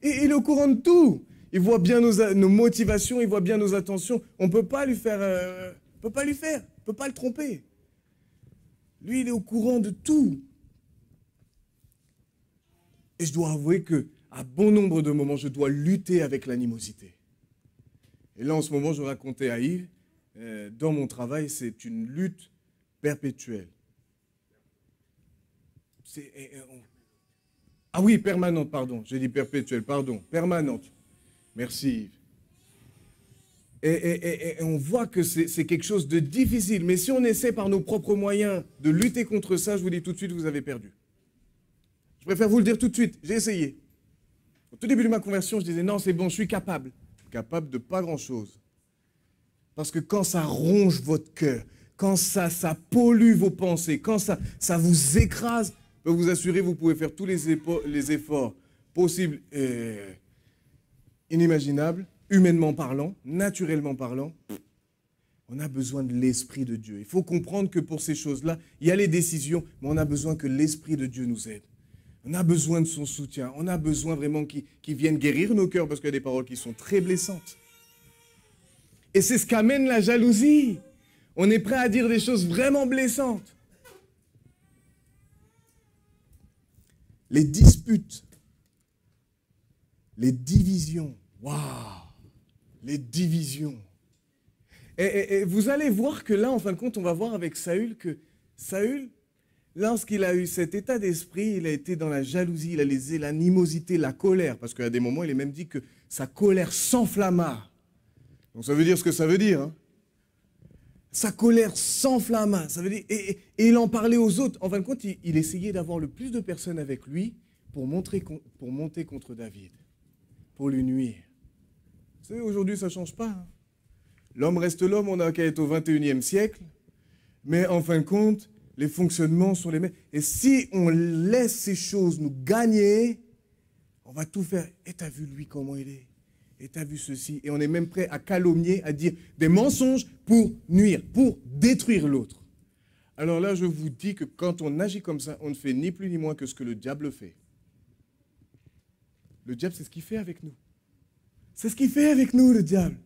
est au courant de tout. Il voit bien nos motivations, il voit bien nos intentions. On ne peut pas lui faire, on peut pas le tromper. Lui, il est au courant de tout. Et je dois avouer qu'à bon nombre de moments, je dois lutter avec l'animosité. Et là, en ce moment, je racontais à Yves, dans mon travail, c'est une lutte perpétuelle. Ah oui, permanente, pardon. J'ai dit perpétuelle, pardon. Permanente. Merci Yves. Et on voit que c'est quelque chose de difficile. Mais si on essaie par nos propres moyens de lutter contre ça, je vous dis tout de suite, vous avez perdu. Je préfère vous le dire tout de suite, j'ai essayé. Au tout début de ma conversion, je disais non, c'est bon, je suis capable. Capable de pas grand-chose. Parce que quand ça ronge votre cœur, quand ça pollue vos pensées, quand ça vous écrase, je peux vous assurer, vous pouvez faire tous les efforts possibles et inimaginables, humainement parlant, naturellement parlant. On a besoin de l'Esprit de Dieu. Il faut comprendre que pour ces choses-là, il y a les décisions, mais on a besoin que l'Esprit de Dieu nous aide. On a besoin de son soutien. On a besoin vraiment qu'il vienne guérir nos cœurs parce qu'il y a des paroles qui sont très blessantes. Et c'est ce qu'amène la jalousie. On est prêt à dire des choses vraiment blessantes. Les disputes, les divisions. Waouh! Les divisions. Et vous allez voir que là, en fin de compte, on va voir avec Saül que Saül, lorsqu'il a eu cet état d'esprit, il a été dans la jalousie, il a laissé l'animosité, la colère, parce qu'à des moments, il est même dit que sa colère s'enflamma. Donc ça veut dire ce que ça veut dire. Hein. Sa colère s'enflamma. Ça veut dire, et il en parlait aux autres. En fin de compte, il essayait d'avoir le plus de personnes avec lui pour monter contre David, pour lui nuire. Vous savez, aujourd'hui, ça ne change pas. Hein. L'homme reste l'homme, on n'a qu'à être au 21e siècle. Mais en fin de compte, les fonctionnements sont les mêmes. Et si on laisse ces choses nous gagner, on va tout faire. Et t'as vu lui comment il est? Et t'as vu ceci? Et on est même prêt à calomnier, à dire des mensonges pour nuire, pour détruire l'autre. Alors là, je vous dis que quand on agit comme ça, on ne fait ni plus ni moins que ce que le diable fait. Le diable, c'est ce qu'il fait avec nous. C'est ce qu'il fait avec nous, le diable.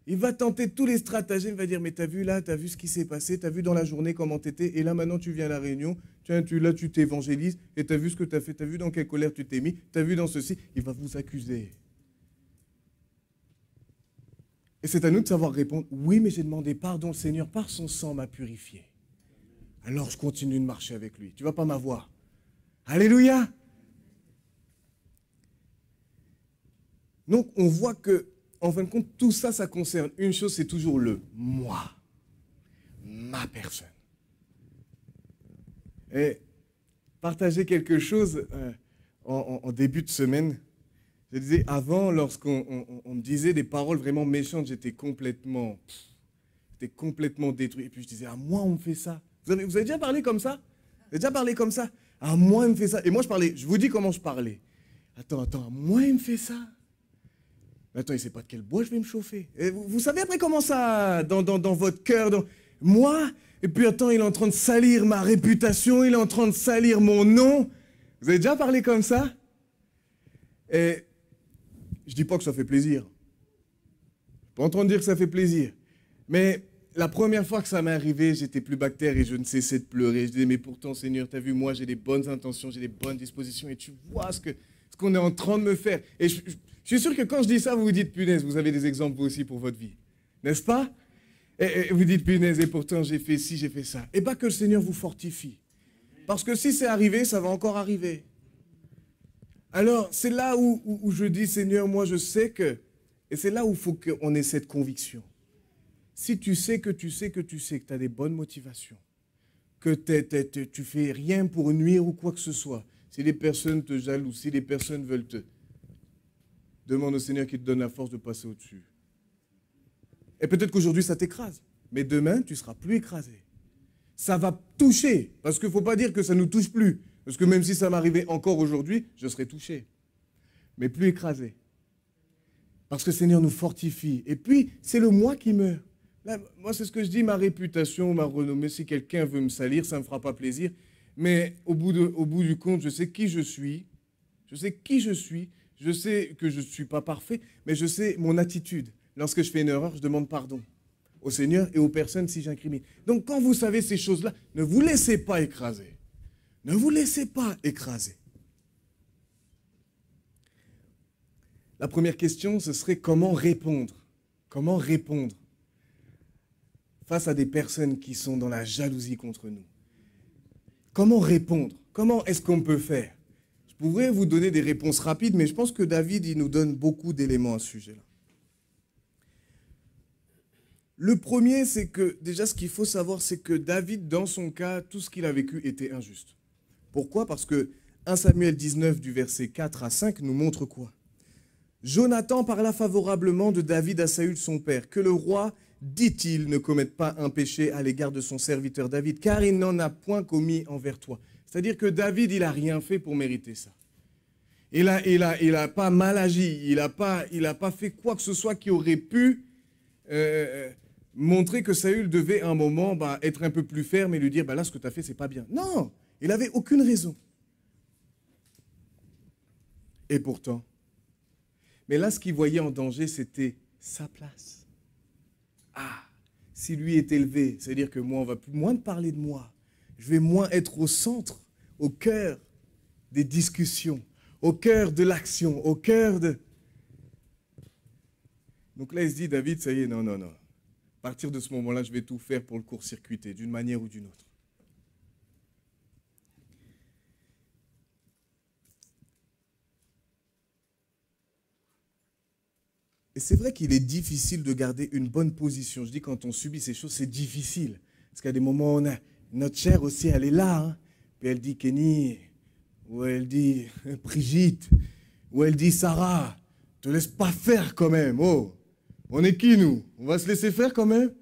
Il va tenter tous les stratagèmes, il va dire, mais t'as vu là, t'as vu ce qui s'est passé, t'as vu dans la journée comment t'étais, et là maintenant tu viens à la réunion, tiens, là tu t'évangélises, et t'as vu ce que t'as fait, t'as vu dans quelle colère tu t'es mis, t'as vu dans ceci, il va vous accuser. Et c'est à nous de savoir répondre, oui, mais j'ai demandé pardon, le Seigneur, par son sang m'a purifié. Alors je continue de marcher avec lui, tu ne vas pas m'avoir. Alléluia. Donc on voit que, en fin de compte, tout ça, ça concerne une chose, c'est toujours le moi, ma personne. Et partager quelque chose en début de semaine, je disais, avant, lorsqu'on me disait des paroles vraiment méchantes, j'étais complètement détruit. Et puis je disais, à moi, on me fait ça. Vous avez déjà parlé comme ça? Vous avez déjà parlé comme ça? À moi, on me fait ça. Et moi, je vous dis comment je parlais. Attends, à moi, il me fait ça. Attends, il ne sait pas de quel bois je vais me chauffer. Et vous savez après comment ça, dans votre cœur, moi, et puis attends, il est en train de salir ma réputation, il est en train de salir mon nom. Vous avez déjà parlé comme ça? Et je ne dis pas que ça fait plaisir. Je ne suis pas en train de dire que ça fait plaisir. Mais la première fois que ça m'est arrivé, j'étais plus bactère et je ne cessais de pleurer. Je disais, mais pourtant, Seigneur, tu as vu, moi, j'ai des bonnes intentions, j'ai des bonnes dispositions, et tu vois ce qu'on est en train de me faire. Et je suis sûr que quand je dis ça, vous vous dites, punaise, vous avez des exemples vous aussi pour votre vie. N'est-ce pas? Et vous dites, punaise, et pourtant j'ai fait ci, j'ai fait ça. Et pas que le Seigneur vous fortifie. Parce que si c'est arrivé, ça va encore arriver. Alors, c'est là où je dis, Seigneur, moi je sais que... Et c'est là où il faut qu'on ait cette conviction. Si tu sais que tu as des bonnes motivations, que tu fais rien pour nuire ou quoi que ce soit, si les personnes te jalousent, si les personnes veulent te... Demande au Seigneur qu'il te donne la force de passer au-dessus. Et peut-être qu'aujourd'hui, ça t'écrase. Mais demain, tu ne seras plus écrasé. Ça va toucher. Parce qu'il ne faut pas dire que ça ne nous touche plus. Parce que même si ça m'arrivait encore aujourd'hui, je serais touché. Mais plus écrasé. Parce que le Seigneur nous fortifie. Et puis, c'est le moi qui meurt. Là, moi, c'est ce que je dis, ma réputation, ma renommée. Si quelqu'un veut me salir, ça ne me fera pas plaisir. Mais au bout du compte, je sais qui je suis. Je sais qui je suis. Je sais que je ne suis pas parfait, mais je sais mon attitude. Lorsque je fais une erreur, je demande pardon au Seigneur et aux personnes si j'incrimine. Donc quand vous savez ces choses-là, ne vous laissez pas écraser. Ne vous laissez pas écraser. La première question, ce serait comment répondre? Comment répondre face à des personnes qui sont dans la jalousie contre nous? Comment répondre? Comment est-ce qu'on peut faire? Je pourrais vous donner des réponses rapides, mais je pense que David, il nous donne beaucoup d'éléments à ce sujet-là. Le premier, c'est que, déjà, ce qu'il faut savoir, c'est que David, dans son cas, tout ce qu'il a vécu était injuste. Pourquoi? Parce que 1 Samuel 19 du verset 4 à 5 nous montre quoi? Jonathan parla favorablement de David à Saül son père, que le roi, dit-il, ne commette pas un péché à l'égard de son serviteur David, car il n'en a point commis envers toi. C'est-à-dire que David, il n'a rien fait pour mériter ça. Il a pas mal agi, il a pas fait quoi que ce soit qui aurait pu montrer que Saül devait à un moment être un peu plus ferme et lui dire là ce que tu as fait c'est pas bien. Non, il n'avait aucune raison. Et pourtant, mais là ce qu'il voyait en danger c'était sa place. Ah, si lui est élevé, c'est-à-dire que moi on va moins parler de moi, je vais moins être au centre, au cœur des discussions, au cœur de l'action, au cœur de... Donc là, il se dit, David, ça y est, non. À partir de ce moment-là, je vais tout faire pour le court-circuiter, d'une manière ou d'une autre. Et c'est vrai qu'il est difficile de garder une bonne position. Je dis, quand on subit ces choses, c'est difficile. Parce qu'à des moments, on a... Notre chair aussi, elle est là. Hein. Puis elle dit, Kenny... Ou elle dit, Brigitte, ou elle dit, Sarah, te laisse pas faire quand même. Oh, on est qui nous? On va se laisser faire quand même?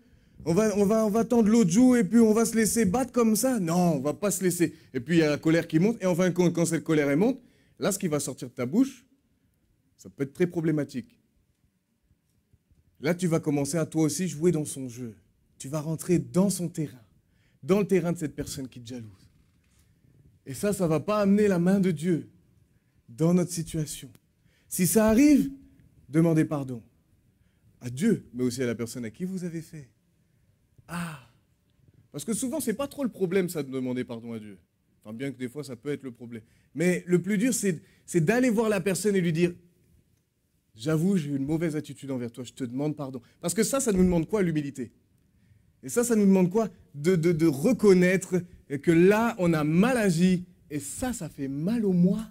On va tendre l'autre joue et puis on va se laisser battre comme ça? Non, on va pas se laisser. Et puis il y a la colère qui monte. Et en fin de compte, quand cette colère elle monte, là, ce qui va sortir de ta bouche, ça peut être très problématique. Là, tu vas commencer à toi aussi jouer dans son jeu. Tu vas rentrer dans son terrain, dans le terrain de cette personne qui te jalouse. Et ça ne va pas amener la main de Dieu dans notre situation. Si ça arrive, demandez pardon à Dieu, mais aussi à la personne à qui vous avez fait. Ah, parce que souvent, ce n'est pas trop le problème, ça, de demander pardon à Dieu. Enfin, bien que des fois, ça peut être le problème. Mais le plus dur, c'est d'aller voir la personne et lui dire, j'avoue, j'ai eu une mauvaise attitude envers toi, je te demande pardon. Parce que ça nous demande quoi, l'humilité? Et ça nous demande quoi? De reconnaître que là, on a mal agi. Et ça fait mal au moi.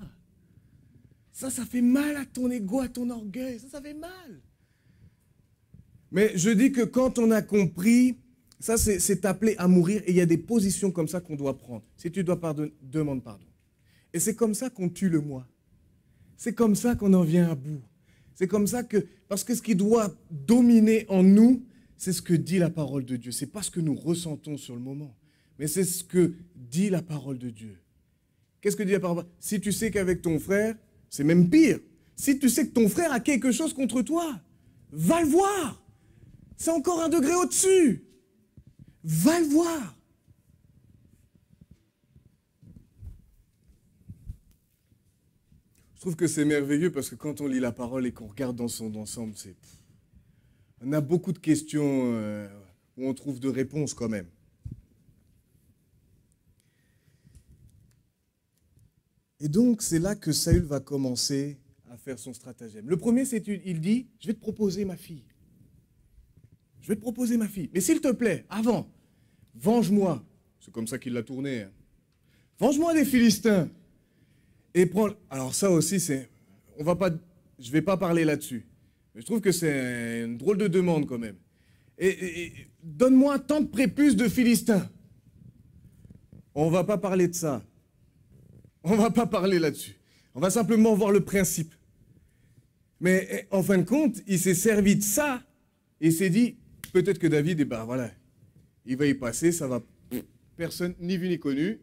Ça fait mal à ton ego, à ton orgueil. Ça fait mal. Mais je dis que quand on a compris, ça, c'est appelé à mourir. Et il y a des positions comme ça qu'on doit prendre. Si tu dois pardonner, demande pardon. Et c'est comme ça qu'on tue le moi. C'est comme ça qu'on en vient à bout. C'est comme ça que... Parce que ce qui doit dominer en nous, c'est ce que dit la parole de Dieu. Ce n'est pas ce que nous ressentons sur le moment, mais c'est ce que dit la parole de Dieu. Qu'est-ce que dit la parole? Si tu sais qu'avec ton frère, c'est même pire. Si tu sais que ton frère a quelque chose contre toi, va le voir. C'est encore un degré au-dessus. Va le voir. Je trouve que c'est merveilleux parce que quand on lit la parole et qu'on regarde dans son ensemble, on a beaucoup de questions où on trouve de réponses quand même. Et donc, c'est là que Saül va commencer à faire son stratagème. Le premier, c'est il dit, je vais te proposer ma fille. Je vais te proposer ma fille. Mais s'il te plaît, avant, venge-moi. C'est comme ça qu'il l'a tourné. Hein. Venge-moi des Philistins. Et prends... Alors ça aussi, je ne vais pas parler là-dessus. Mais je trouve que c'est une drôle de demande quand même. Et donne-moi tant de prépuces de Philistins. On ne va pas parler de ça. On ne va pas parler là-dessus. On va simplement voir le principe. Mais en fin de compte, il s'est servi de ça et s'est dit, peut-être que David, voilà, il va y passer, ça va... Personne, ni vu ni connu,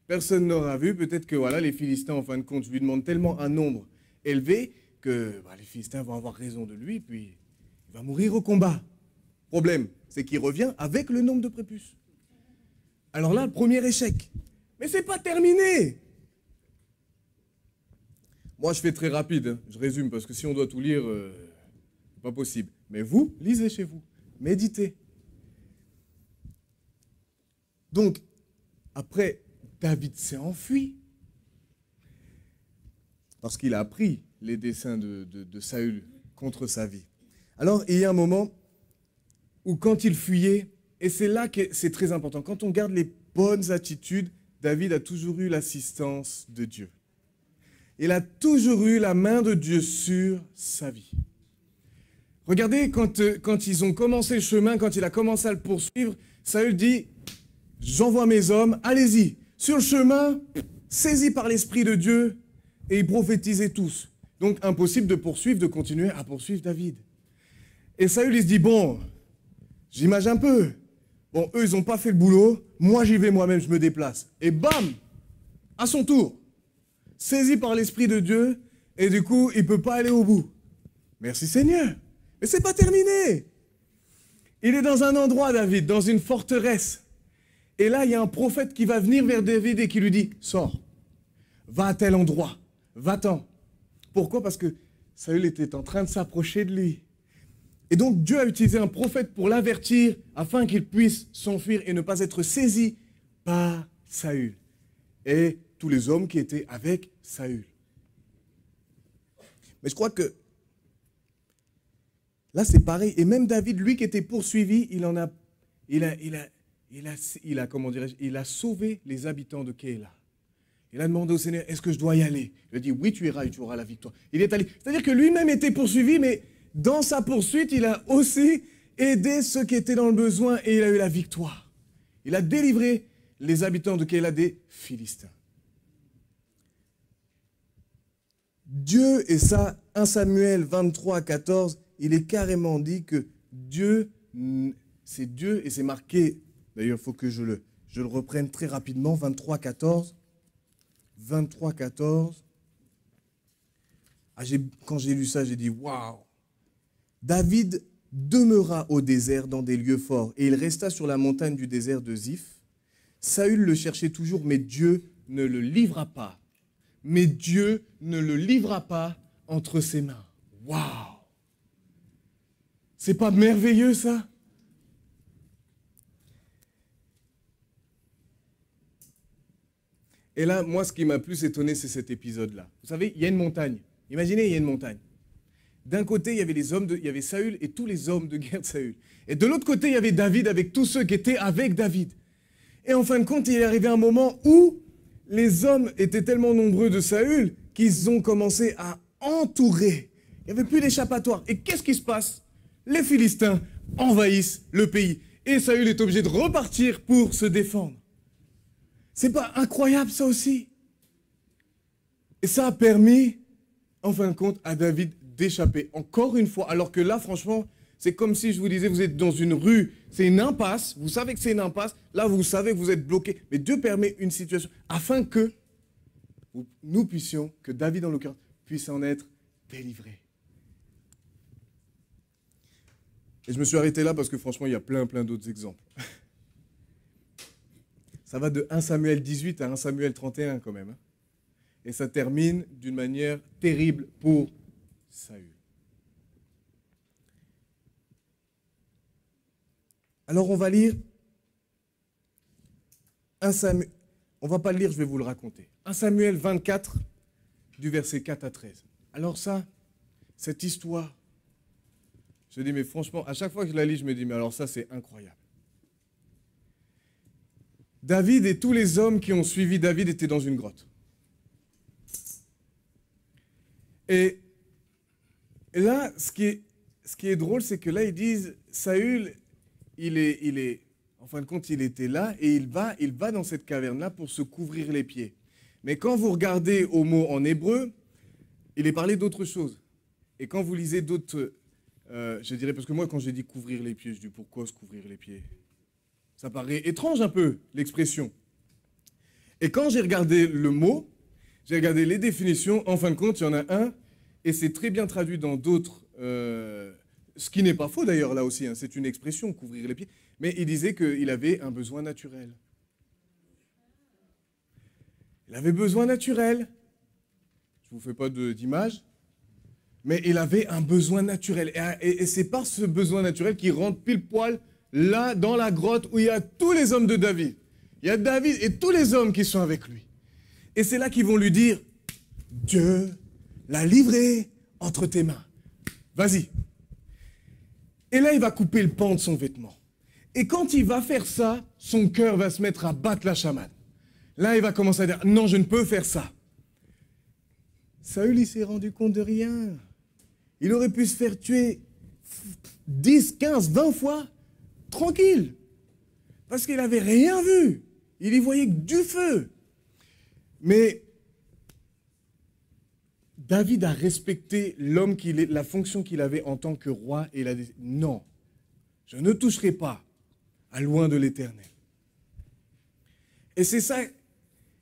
personne n'aura vu. Peut-être que voilà, les Philistins, en fin de compte, je lui demande tellement un nombre élevé que les Philistins vont avoir raison de lui, puis il va mourir au combat. Problème, c'est qu'il revient avec le nombre de prépuces. Alors là, le premier échec. Mais c'est pas terminé. Moi, je fais très rapide, hein. Je résume, parce que si on doit tout lire, c'est pas possible. Mais vous, lisez chez vous, méditez. Donc, après, David s'est enfui, parce qu'il a appris les desseins de Saül contre sa vie. Alors, il y a un moment où quand il fuyait, et c'est là que c'est très important, quand on garde les bonnes attitudes, David a toujours eu l'assistance de Dieu. Il a toujours eu la main de Dieu sur sa vie. Regardez, quand ils ont commencé le chemin, quand il a commencé à le poursuivre, Saül dit, j'envoie mes hommes, allez-y. Sur le chemin, saisis par l'Esprit de Dieu, et ils prophétisaient tous. Donc impossible de poursuivre, de continuer à poursuivre David. Et Saül, il se dit, bon, j'imagine un peu. Bon, eux, ils n'ont pas fait le boulot. Moi, j'y vais moi-même, je me déplace. Et bam, à son tour, saisi par l'Esprit de Dieu, et du coup, il ne peut pas aller au bout. Merci Seigneur. Mais ce n'est pas terminé. Il est dans un endroit, David, dans une forteresse. Et là, il y a un prophète qui va venir vers David et qui lui dit, sors, va à tel endroit, va-t'en. Pourquoi? Parce que Saül était en train de s'approcher de lui. Et donc, Dieu a utilisé un prophète pour l'avertir afin qu'il puisse s'enfuir et ne pas être saisi par Saül et tous les hommes qui étaient avec Saül. Mais je crois que là, c'est pareil. Et même David, lui qui était poursuivi, il a sauvé les habitants de Kéla. Il a demandé au Seigneur, est-ce que je dois y aller? Il a dit, oui, tu iras et tu auras la victoire. Il est allé. C'est-à-dire que lui-même était poursuivi, mais dans sa poursuite, il a aussi aidé ceux qui étaient dans le besoin et il a eu la victoire. Il a délivré les habitants de Kéla des Philistins. Dieu, et ça, 1 Samuel 23, 14, il est carrément dit que Dieu, c'est Dieu, et c'est marqué, d'ailleurs, il faut que je le reprenne très rapidement, 23, 14. 23, 14. Quand j'ai lu ça, j'ai dit, waouh! David demeura au désert dans des lieux forts, et il resta sur la montagne du désert de Ziph. Saül le cherchait toujours, mais Dieu ne le livra pas. Mais Dieu ne le livra pas entre ses mains. Waouh! C'est pas merveilleux, ça? Et là, moi, ce qui m'a plus étonné, c'est cet épisode-là. Vous savez, il y a une montagne. Imaginez, il y a une montagne. D'un côté, il y avait il y avait Saül et tous les hommes de guerre de Saül. Et de l'autre côté, il y avait David avec tous ceux qui étaient avec David. Et en fin de compte, il est arrivé un moment où les hommes étaient tellement nombreux de Saül qu'ils ont commencé à entourer. Il n'y avait plus d'échappatoire. Et qu'est-ce qui se passe? Les Philistins envahissent le pays. Et Saül est obligé de repartir pour se défendre. C'est pas incroyable, ça aussi? Et ça a permis, en fin de compte, à David d'échapper. Encore une fois, alors que là, franchement, c'est comme si je vous disais, vous êtes dans une rue, c'est une impasse, vous savez que c'est une impasse, là, vous savez que vous êtes bloqué. Mais Dieu permet une situation afin que nous puissions, que David, en l'occurrence, puisse en être délivré. Et je me suis arrêté là parce que, franchement, il y a plein d'autres exemples. Ça va de 1 Samuel 18 à 1 Samuel 31 quand même. Et ça termine d'une manière terrible pour Saül. Alors on va lire 1 Samuel. On ne va pas le lire, je vais vous le raconter. 1 Samuel 24, du verset 4 à 13. Alors ça, cette histoire, je dis, mais franchement, à chaque fois que je la lis, je me dis, mais alors ça, c'est incroyable. David et tous les hommes qui ont suivi David étaient dans une grotte. Et là, ce qui est drôle, c'est que là, ils disent, Saül, en fin de compte, il était là et il va dans cette caverne-là pour se couvrir les pieds. Mais quand vous regardez au mot en hébreu, il est parlé d'autre chose. Et quand vous lisez d'autres, je dirais, parce que moi, quand j'ai dit couvrir les pieds, je dis, pourquoi se couvrir les pieds? Ça paraît étrange un peu, l'expression. Et quand j'ai regardé le mot, j'ai regardé les définitions, en fin de compte, il y en a un, et c'est très bien traduit dans d'autres, ce qui n'est pas faux d'ailleurs là aussi, hein, c'est une expression, couvrir les pieds, mais il disait qu'il avait un besoin naturel. Il avait besoin naturel. Je ne vous fais pas d'image, mais il avait un besoin naturel. Et c'est par ce besoin naturel qu'il rentre pile poil là, dans la grotte où il y a tous les hommes de David. Il y a David et tous les hommes qui sont avec lui. Et c'est là qu'ils vont lui dire, Dieu l'a livré entre tes mains. Vas-y. Et là, il va couper le pan de son vêtement. Et quand il va faire ça, son cœur va se mettre à battre la chamade. Là, il va commencer à dire, non, je ne peux faire ça. Saül, il s'est rendu compte de rien. Il aurait pu se faire tuer 10, 15, 20 fois. Tranquille, parce qu'il n'avait rien vu. Il y voyait que du feu. Mais David a respecté l'homme qu'il est, la fonction qu'il avait en tant que roi, et il a dit non, je ne toucherai pas à loin de l'Éternel. Et c'est ça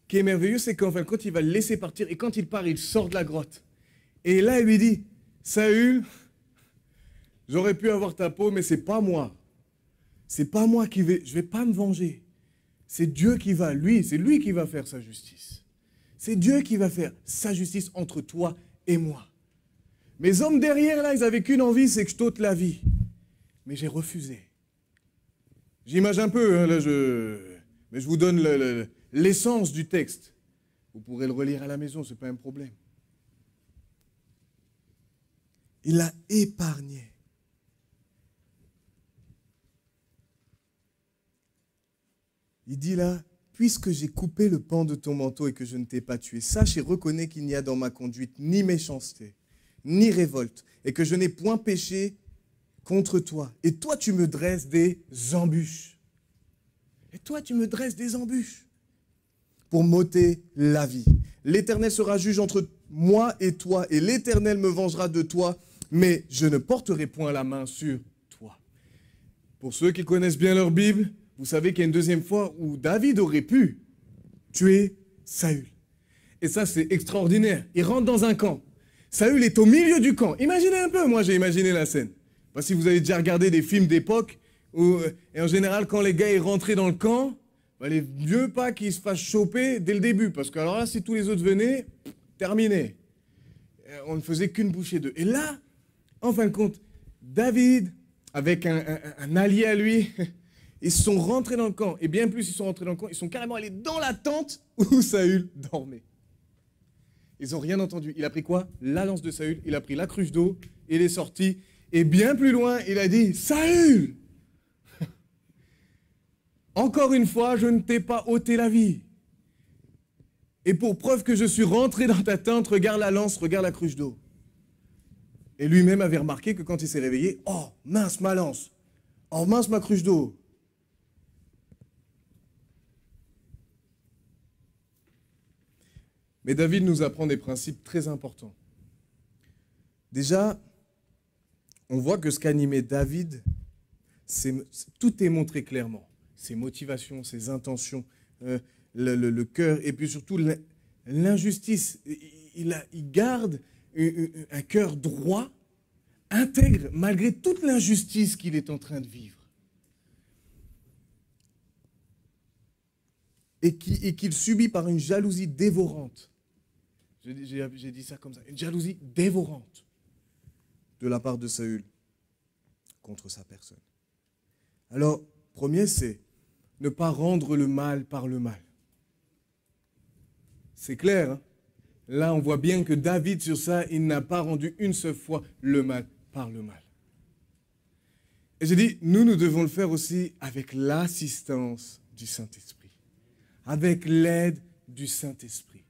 qui est merveilleux, c'est qu'en fin de compte, il va le laisser partir, et quand il part, il sort de la grotte. Et là, il lui dit, Saül, j'aurais pu avoir ta peau, mais c'est pas moi. C'est pas moi qui vais, je vais pas me venger. C'est Dieu qui va, c'est lui qui va faire sa justice. C'est Dieu qui va faire sa justice entre toi et moi. Mes hommes derrière, là, ils avaient qu'une envie, c'est que je t'ôte la vie. Mais j'ai refusé. J'imagine un peu, hein, là, mais je vous donne l'essence du texte. Vous pourrez le relire à la maison, ce n'est pas un problème. Il l'a épargné. Il dit là, puisque j'ai coupé le pan de ton manteau et que je ne t'ai pas tué, sache et reconnais qu'il n'y a dans ma conduite ni méchanceté, ni révolte, et que je n'ai point péché contre toi. Et toi, tu me dresses des embûches. Et toi, tu me dresses des embûches pour m'ôter la vie. L'Éternel sera juge entre moi et toi, et l'Éternel me vengera de toi, mais je ne porterai point la main sur toi. Pour ceux qui connaissent bien leur Bible, vous savez qu'il y a une deuxième fois où David aurait pu tuer Saül. Et ça, c'est extraordinaire. Il rentre dans un camp. Saül est au milieu du camp. Imaginez un peu, moi j'ai imaginé la scène. Je ne sais pas si vous avez déjà regardé des films d'époque, et en général, quand les gars sont rentrés dans le camp, il est mieux pas qu'ils se fassent choper dès le début. Parce que alors là, si tous les autres venaient, terminé. On ne faisait qu'une bouchée d'eux. Et là, en fin de compte, David, avec un allié à lui, ils sont rentrés dans le camp. Et bien plus, ils sont rentrés dans le camp, ils sont carrément allés dans la tente où Saül dormait. Ils n'ont rien entendu. Il a pris quoi? La lance de Saül, il a pris la cruche d'eau, il est sorti. Et bien plus loin, il a dit, Saül, encore une fois, je ne t'ai pas ôté la vie. Et pour preuve que je suis rentré dans ta tente, regarde la lance, regarde la cruche d'eau. Et lui-même avait remarqué que quand il s'est réveillé, oh, mince ma lance, oh, mince ma cruche d'eau. Mais David nous apprend des principes très importants. Déjà, on voit que ce qu'animait David, tout est montré clairement. Ses motivations, ses intentions, le cœur, et puis surtout l'injustice. Il garde un cœur droit, intègre, malgré toute l'injustice qu'il est en train de vivre. Et qu'il subit par une jalousie dévorante. J'ai dit ça comme ça, une jalousie dévorante de la part de Saül contre sa personne. Alors, premier, c'est ne pas rendre le mal par le mal. C'est clair, hein? Là, on voit bien que David, sur ça, il n'a pas rendu une seule fois le mal par le mal. Et j'ai dit, nous devons le faire aussi avec l'assistance du Saint-Esprit, avec l'aide du Saint-Esprit.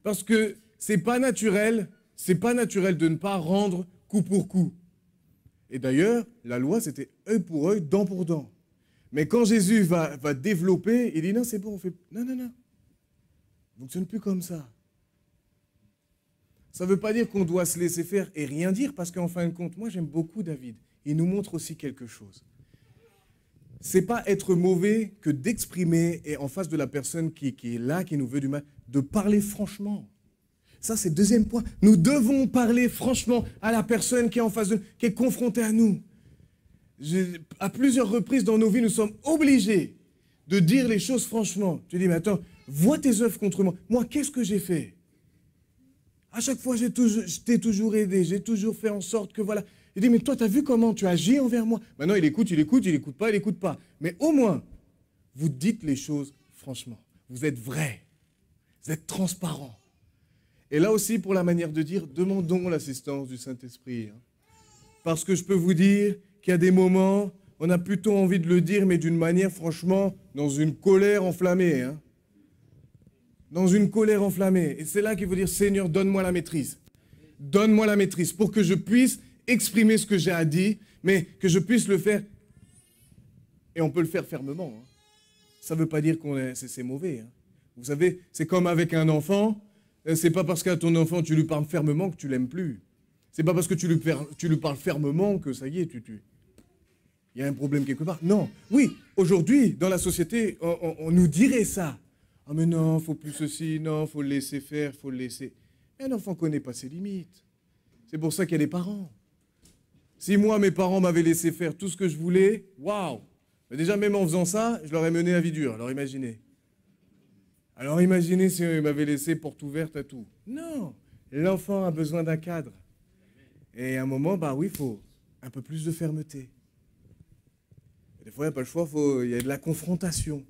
Parce que c'est pas naturel de ne pas rendre coup pour coup. Et d'ailleurs, la loi, c'était œil pour œil, dent pour dent. Mais quand Jésus va développer, il dit non, c'est bon, on fait... Non. On ne fonctionne plus comme ça. Ça ne veut pas dire qu'on doit se laisser faire et rien dire, parce qu'en fin de compte, moi j'aime beaucoup David. Il nous montre aussi quelque chose. C'est pas être mauvais que d'exprimer, et en face de la personne qui est là, qui nous veut du mal, de parler franchement. Ça, c'est le deuxième point. Nous devons parler franchement à la personne qui est en face de nous, qui est confrontée à nous. À plusieurs reprises dans nos vies, nous sommes obligés de dire les choses franchement. Tu dis, mais attends, vois tes œuvres contre moi. Moi, qu'est-ce que j'ai fait? À chaque fois, je t'ai toujours aidé, j'ai toujours fait en sorte que voilà. Il dit, mais toi, tu as vu comment tu agis envers moi? Maintenant, il écoute pas. Mais au moins, vous dites les choses franchement. Vous êtes vrai. Vous êtes transparent. Et là aussi, pour la manière de dire, demandons l'assistance du Saint-Esprit. Parce que je peux vous dire qu'il y a des moments, on a plutôt envie de le dire, mais d'une manière, franchement, dans une colère enflammée. Dans une colère enflammée. Et c'est là qu'il faut dire, Seigneur, donne-moi la maîtrise. Donne-moi la maîtrise pour que je puisse exprimer ce que j'ai à dire, mais que je puisse le faire. Et on peut le faire fermement. Ça ne veut pas dire que c'est mauvais. Vous savez, c'est comme avec un enfant. C'est pas parce qu'à ton enfant, tu lui parles fermement que tu l'aimes plus. C'est pas parce que tu lui parles fermement que ça y est, il y a un problème quelque part. Non. Oui, aujourd'hui, dans la société, on nous dirait ça. Ah mais non, faut plus ceci, non, faut le laisser faire, faut le laisser. Mais un enfant ne connaît pas ses limites. C'est pour ça qu'il y a des parents. Si moi, mes parents m'avaient laissé faire tout ce que je voulais, waouh! Mais déjà, même en faisant ça, je leur ai mené à vie dure. Alors imaginez. Alors imaginez si ils m'avaient laissé porte ouverte à tout. Non, l'enfant a besoin d'un cadre. Et à un moment, bah oui, il faut un peu plus de fermeté. Des fois, il n'y a pas le choix, il y a de la confrontation.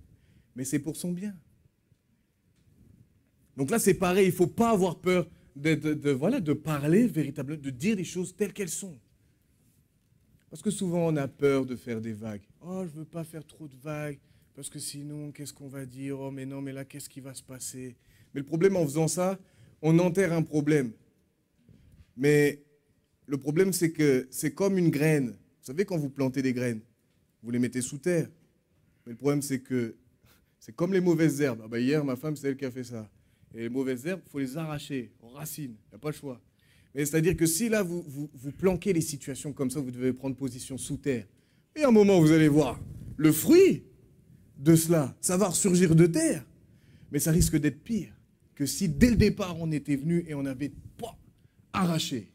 Mais c'est pour son bien. Donc là, c'est pareil, il ne faut pas avoir peur de parler véritablement, de dire les choses telles qu'elles sont. Parce que souvent, on a peur de faire des vagues. Oh, je ne veux pas faire trop de vagues, parce que sinon, qu'est-ce qu'on va dire? Oh, mais non, mais là, qu'est-ce qui va se passer? Mais le problème, en faisant ça, on enterre un problème. Mais le problème, c'est que c'est comme une graine. Vous savez, quand vous plantez des graines, vous les mettez sous terre. Mais le problème, c'est que c'est comme les mauvaises herbes. Ah ben hier, ma femme, c'est elle qui a fait ça. Et les mauvaises herbes, il faut les arracher aux racines. Il n'y a pas le choix. Mais c'est-à-dire que si là, vous planquez les situations comme ça, vous devez prendre position sous terre. Et à un moment, vous allez voir le fruit de cela. Ça va ressurgir de terre. Mais ça risque d'être pire que si, dès le départ, on était venu et on avait arraché.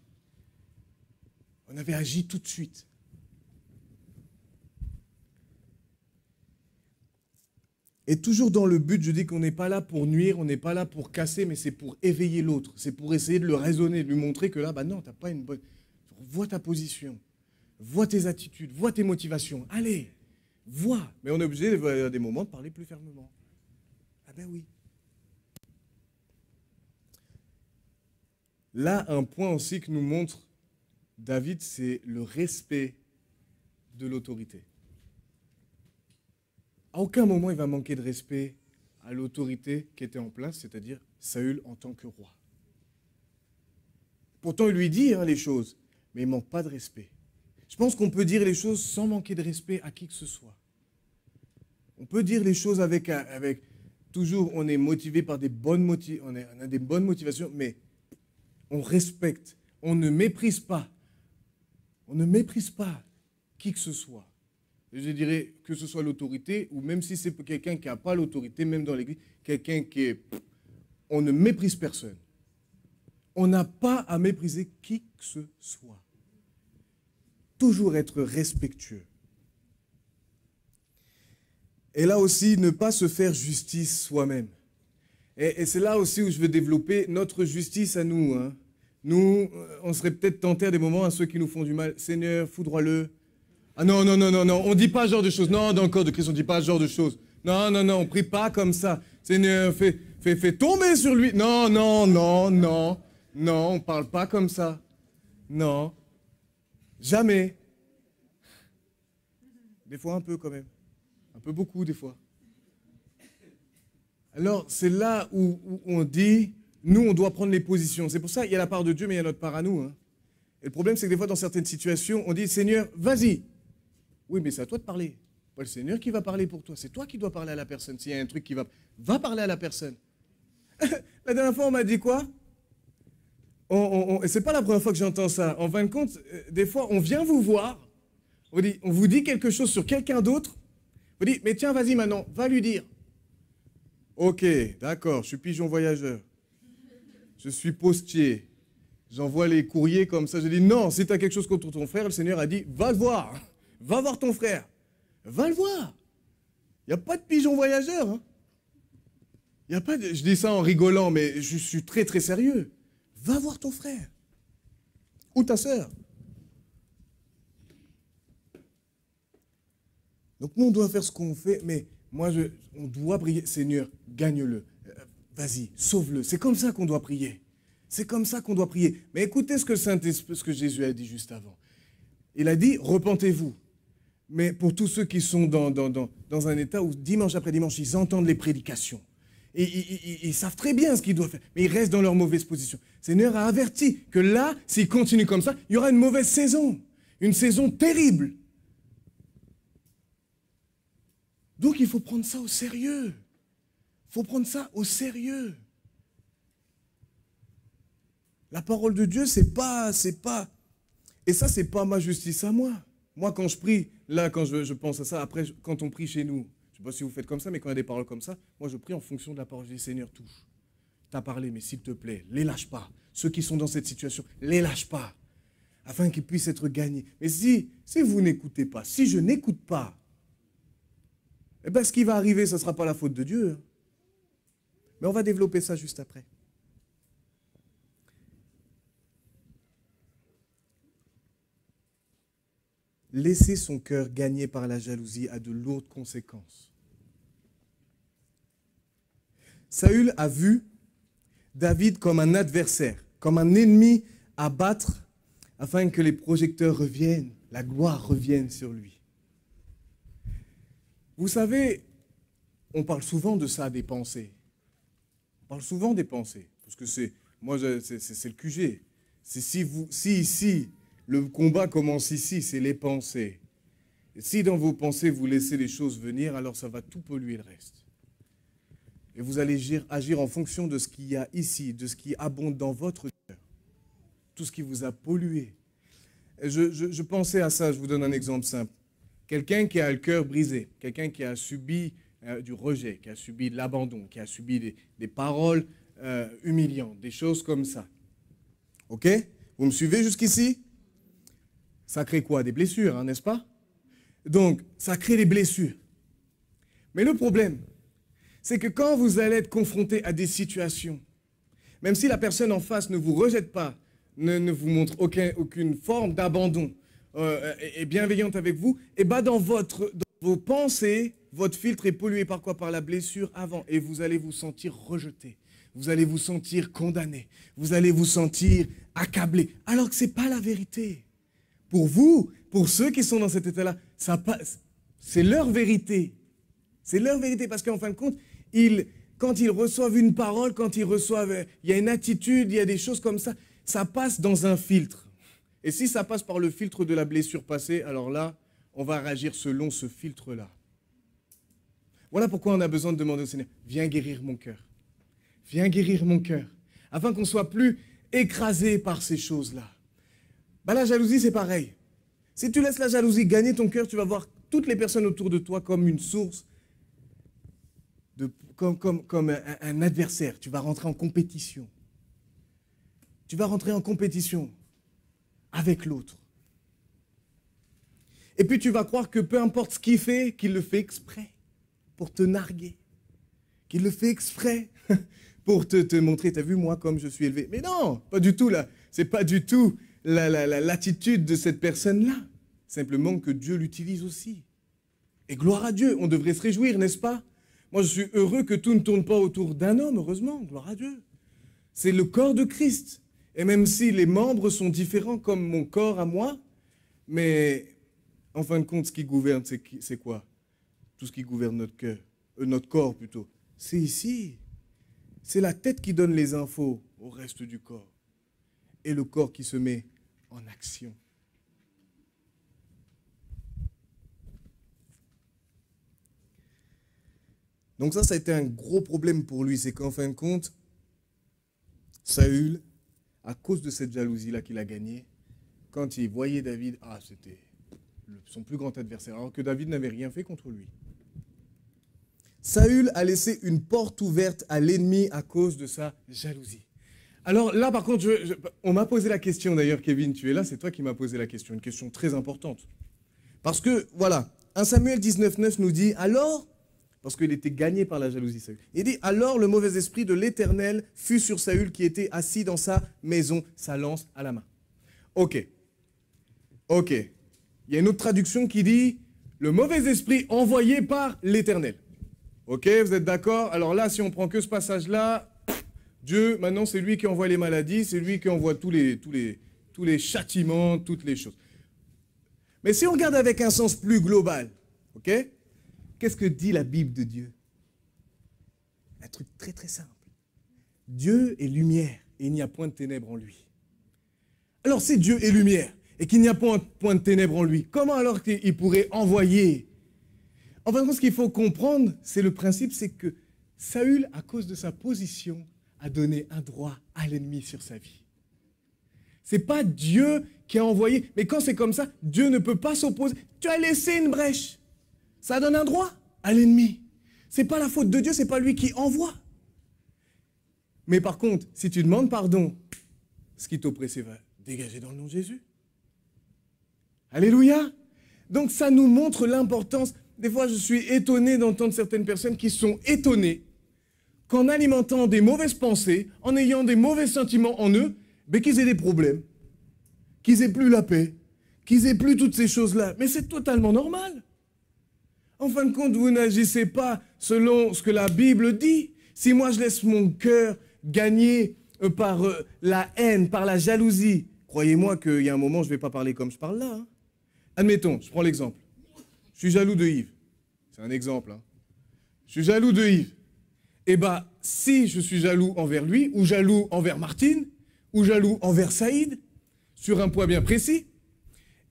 On avait agi tout de suite. Et toujours dans le but, je dis qu'on n'est pas là pour nuire, on n'est pas là pour casser, mais c'est pour éveiller l'autre. C'est pour essayer de le raisonner, de lui montrer que là, bah non, tu n'as pas une bonne... Vois ta position, vois tes attitudes, vois tes motivations. Allez, vois. Mais on est obligé, à des moments, de parler plus fermement. Ah ben oui. Là, un point aussi que nous montre David, c'est le respect de l'autorité. À aucun moment, il va manquer de respect à l'autorité qui était en place, c'est-à-dire Saül en tant que roi. Pourtant, il lui dit les choses, mais il ne manque pas de respect. Je pense qu'on peut dire les choses sans manquer de respect à qui que ce soit. On peut dire les choses avec toujours, on est motivé par des bonnes on a des bonnes motivations, mais on respecte, on ne méprise pas. On ne méprise pas qui que ce soit. Je dirais que ce soit l'autorité, ou même si c'est quelqu'un qui n'a pas l'autorité, même dans l'Église, quelqu'un qui est... On ne méprise personne. On n'a pas à mépriser qui que ce soit. Toujours être respectueux. Et là aussi, ne pas se faire justice soi-même. Et c'est là aussi où je veux développer notre justice à nous. Nous, on serait peut-être tentés à des moments à ceux qui nous font du mal. Seigneur, foudroie-le. Ah non, on ne dit pas ce genre de choses. Non, dans le corps de Christ, on ne dit pas ce genre de choses. Non, on ne prie pas comme ça. Seigneur, fais tomber sur lui. Non, on ne parle pas comme ça. Non, jamais. Des fois un peu quand même. Un peu beaucoup des fois. Alors, c'est là où on dit, nous, on doit prendre les positions. C'est pour ça qu'il y a la part de Dieu, mais il y a notre part à nous. Et le problème, c'est que des fois, dans certaines situations, on dit, Seigneur, vas-y. Oui, mais c'est à toi de parler. Pas le Seigneur qui va parler pour toi. C'est toi qui dois parler à la personne. S'il y a un truc qui va parler à la personne. La dernière fois, on m'a dit quoi? Et c'est pas la première fois que j'entends ça. En fin de compte, des fois, on vient vous voir. On vous dit quelque chose sur quelqu'un d'autre. On dit, mais tiens, vas-y maintenant, va lui dire. Ok, d'accord, je suis pigeon voyageur. Je suis postier. J'envoie les courriers comme ça. Je dis, non, si tu as quelque chose contre ton frère, le Seigneur a dit, va le voir. Va voir ton frère. Va le voir. Il n'y a pas de pigeon voyageur. Y a pas de... Je dis ça en rigolant, mais je suis très, très sérieux. Va voir ton frère. Ou ta sœur. Donc nous, on doit faire ce qu'on fait, mais on doit prier. Seigneur, gagne-le. Vas-y, sauve-le. C'est comme ça qu'on doit prier. C'est comme ça qu'on doit prier. Mais écoutez ce que Jésus a dit juste avant. Il a dit, repentez-vous. Mais pour tous ceux qui sont dans un état où dimanche après dimanche, ils entendent les prédications. Et ils savent très bien ce qu'ils doivent faire, mais ils restent dans leur mauvaise position. Le Seigneur a averti que là, s'ils continuent comme ça, il y aura une mauvaise saison. Une saison terrible. Donc il faut prendre ça au sérieux. Il faut prendre ça au sérieux. La parole de Dieu, c'est pas... Et ça, c'est pas ma justice à moi. Moi, quand je prie, là, quand je pense à ça, après, quand on prie chez nous, je ne sais pas si vous faites comme ça, mais quand il y a des paroles comme ça, moi, je prie en fonction de la parole. Je dis, Seigneur, touche. Tu as parlé, mais s'il te plaît, les lâche pas. Ceux qui sont dans cette situation, les lâche pas, afin qu'ils puissent être gagnés. Mais si vous n'écoutez pas, si je n'écoute pas, eh bien, ce qui va arriver, ce ne sera pas la faute de Dieu. Mais on va développer ça juste après. Laisser son cœur gagné par la jalousie a de lourdes conséquences. Saül a vu David comme un adversaire, comme un ennemi à battre, afin que les projecteurs reviennent, la gloire revienne sur lui. Vous savez, on parle souvent de ça, des pensées. On parle souvent des pensées, parce que c'est le QG. Si ici, le combat commence ici, c'est les pensées. Et si dans vos pensées, vous laissez les choses venir, alors ça va tout polluer le reste. Et vous allez agir en fonction de ce qu'il y a ici, de ce qui abonde dans votre cœur. Tout ce qui vous a pollué. Et je pensais à ça, je vous donne un exemple simple. Quelqu'un qui a le cœur brisé, quelqu'un qui a subi du rejet, qui a subi de l'abandon, qui a subi des paroles humiliantes, des choses comme ça. OK? Vous me suivez jusqu'ici? Ça crée quoi? Des blessures, hein, n'est-ce pas? Donc, ça crée des blessures. Mais le problème, c'est que quand vous allez être confronté à des situations, même si la personne en face ne vous rejette pas, ne vous montre aucune forme d'abandon, est bienveillante avec vous, et bien dans vos pensées, votre filtre est pollué par quoi? Par la blessure avant. Et vous allez vous sentir rejeté. Vous allez vous sentir condamné. Vous allez vous sentir accablé. Alors que ce n'est pas la vérité. Pour vous, pour ceux qui sont dans cet état-là, c'est leur vérité. C'est leur vérité parce qu'en fin de compte, quand ils reçoivent une parole, quand ils reçoivent, il y a une attitude, il y a des choses comme ça, ça passe dans un filtre. Et si ça passe par le filtre de la blessure passée, alors là, on va réagir selon ce filtre-là. Voilà pourquoi on a besoin de demander au Seigneur, viens guérir mon cœur. Viens guérir mon cœur, afin qu'on ne soit plus écrasé par ces choses-là. Ben, la jalousie, c'est pareil. Si tu laisses la jalousie gagner ton cœur, tu vas voir toutes les personnes autour de toi comme une source, comme un adversaire. Tu vas rentrer en compétition. Tu vas rentrer en compétition avec l'autre. Et puis tu vas croire que peu importe ce qu'il fait, qu'il le fait exprès pour te narguer. Qu'il le fait exprès pour te montrer, t'as vu moi comme je suis élevé. Mais non, pas du tout là. C'est pas du tout l'attitude de cette personne-là. Simplement que Dieu l'utilise aussi. Et gloire à Dieu, on devrait se réjouir, n'est-ce pas? Moi je suis heureux que tout ne tourne pas autour d'un homme, heureusement, gloire à Dieu. C'est le corps de Christ. Et même si les membres sont différents comme mon corps à moi, mais en fin de compte, ce qui gouverne, c'est quoi? Tout ce qui gouverne notre cœur, notre corps plutôt. C'est ici. C'est la tête qui donne les infos au reste du corps. Et le corps qui se met en action. Donc ça a été un gros problème pour lui. C'est qu'en fin de compte, Saül, à cause de cette jalousie-là qu'il a gagnée, quand il voyait David, c'était son plus grand adversaire, alors que David n'avait rien fait contre lui. Saül a laissé une porte ouverte à l'ennemi à cause de sa jalousie. Alors là, par contre, on m'a posé la question, d'ailleurs, Kevin, tu es là, c'est toi qui m'as posé la question, une question très importante. Parce que, voilà, 1 Samuel 19,9 nous dit, alors, parce qu'il était gagné par la jalousie, Saül, il dit, alors le mauvais esprit de l'Éternel fut sur Saül qui était assis dans sa maison, sa lance à la main. Ok. Il y a une autre traduction qui dit, le mauvais esprit envoyé par l'Éternel. Ok, vous êtes d'accord? Alors là, si on prend que ce passage-là, Dieu, maintenant, c'est lui qui envoie les maladies, c'est lui qui envoie tous les châtiments, toutes les choses. Mais si on regarde avec un sens plus global, ok, qu'est-ce que dit la Bible de Dieu? Un truc très très simple. Dieu est lumière et il n'y a point de ténèbres en lui. Alors si Dieu est lumière et qu'il n'y a point de ténèbres en lui, comment alors il pourrait envoyer? En fin de compte, ce qu'il faut comprendre, c'est le principe, c'est que Saül, à cause de sa position, a donné un droit à l'ennemi sur sa vie. Ce n'est pas Dieu qui a envoyé. Mais quand c'est comme ça, Dieu ne peut pas s'opposer. Tu as laissé une brèche. Ça donne un droit à l'ennemi. Ce n'est pas la faute de Dieu, ce n'est pas lui qui envoie. Mais par contre, si tu demandes pardon, ce qui t'oppressait va dégager dans le nom de Jésus. Alléluia. Donc ça nous montre l'importance. Des fois, je suis étonné d'entendre certaines personnes qui sont étonnées qu'en alimentant des mauvaises pensées, en ayant des mauvais sentiments en eux, qu'ils aient des problèmes, qu'ils n'aient plus la paix, qu'ils n'aient plus toutes ces choses-là. Mais c'est totalement normal. En fin de compte, vous n'agissez pas selon ce que la Bible dit. Si moi je laisse mon cœur gagner par la haine, par la jalousie, croyez-moi qu'il y a un moment, je ne vais pas parler comme je parle là. Hein. Admettons, je prends l'exemple. Je suis jaloux de Yves. C'est un exemple. Hein. Je suis jaloux de Yves. Eh bien, si je suis jaloux envers lui, ou jaloux envers Martine, ou jaloux envers Saïd, sur un point bien précis,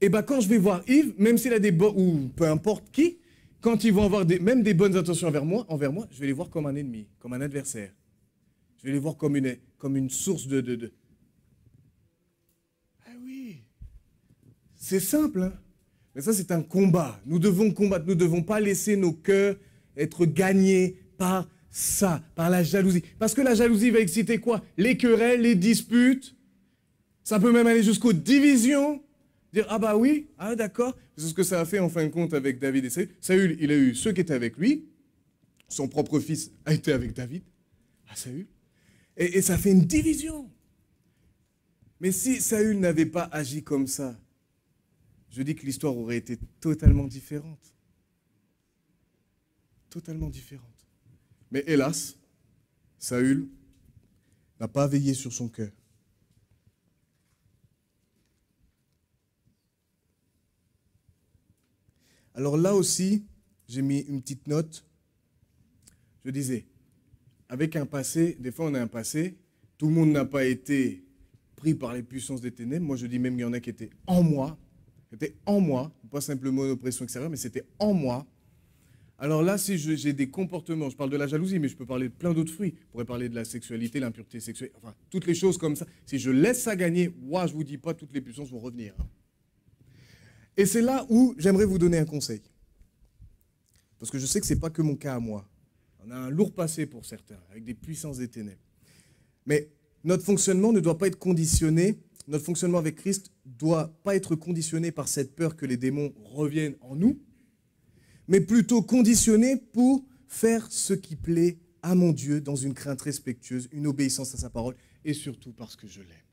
eh bien, quand je vais voir Yves, même s'il a des ou peu importe qui, quand ils vont avoir même des bonnes intentions envers moi, je vais les voir comme un ennemi, comme un adversaire. Je vais les voir comme une source de... Ah oui, c'est simple, hein. Mais ça, c'est un combat. Nous devons combattre. Nous ne devons pas laisser nos cœurs être gagnés par ça, par la jalousie. Parce que la jalousie va exciter quoi? Les querelles, les disputes. Ça peut même aller jusqu'aux divisions. Dire, ah bah oui, ah d'accord. C'est ce que ça a fait en fin de compte avec David et Saül. Saül, il a eu ceux qui étaient avec lui. Son propre fils a été avec David, à Saül. Et ça fait une division. Mais si Saül n'avait pas agi comme ça, je dis que l'histoire aurait été totalement différente. Totalement différente. Mais hélas, Saül n'a pas veillé sur son cœur. Alors là aussi, j'ai mis une petite note. Je disais, avec un passé, des fois on a un passé, tout le monde n'a pas été pris par les puissances des ténèbres. Moi je dis même qu'il y en a qui étaient en moi. C'était en moi, pas simplement une oppression extérieure, mais c'était en moi. Alors là, si j'ai des comportements, je parle de la jalousie, mais je peux parler de plein d'autres fruits. Je pourrais parler de la sexualité, l'impureté sexuelle, enfin, toutes les choses comme ça. Si je laisse ça gagner, moi, je ne vous dis pas, toutes les puissances vont revenir. Hein. Et c'est là où j'aimerais vous donner un conseil. Parce que je sais que ce n'est pas que mon cas à moi. On a un lourd passé pour certains, avec des puissances des ténèbres. Mais notre fonctionnement ne doit pas être conditionné. Notre fonctionnement avec Christ ne doit pas être conditionné par cette peur que les démons reviennent en nous, mais plutôt conditionné pour faire ce qui plaît à mon Dieu dans une crainte respectueuse, une obéissance à sa parole, et surtout parce que je l'aime.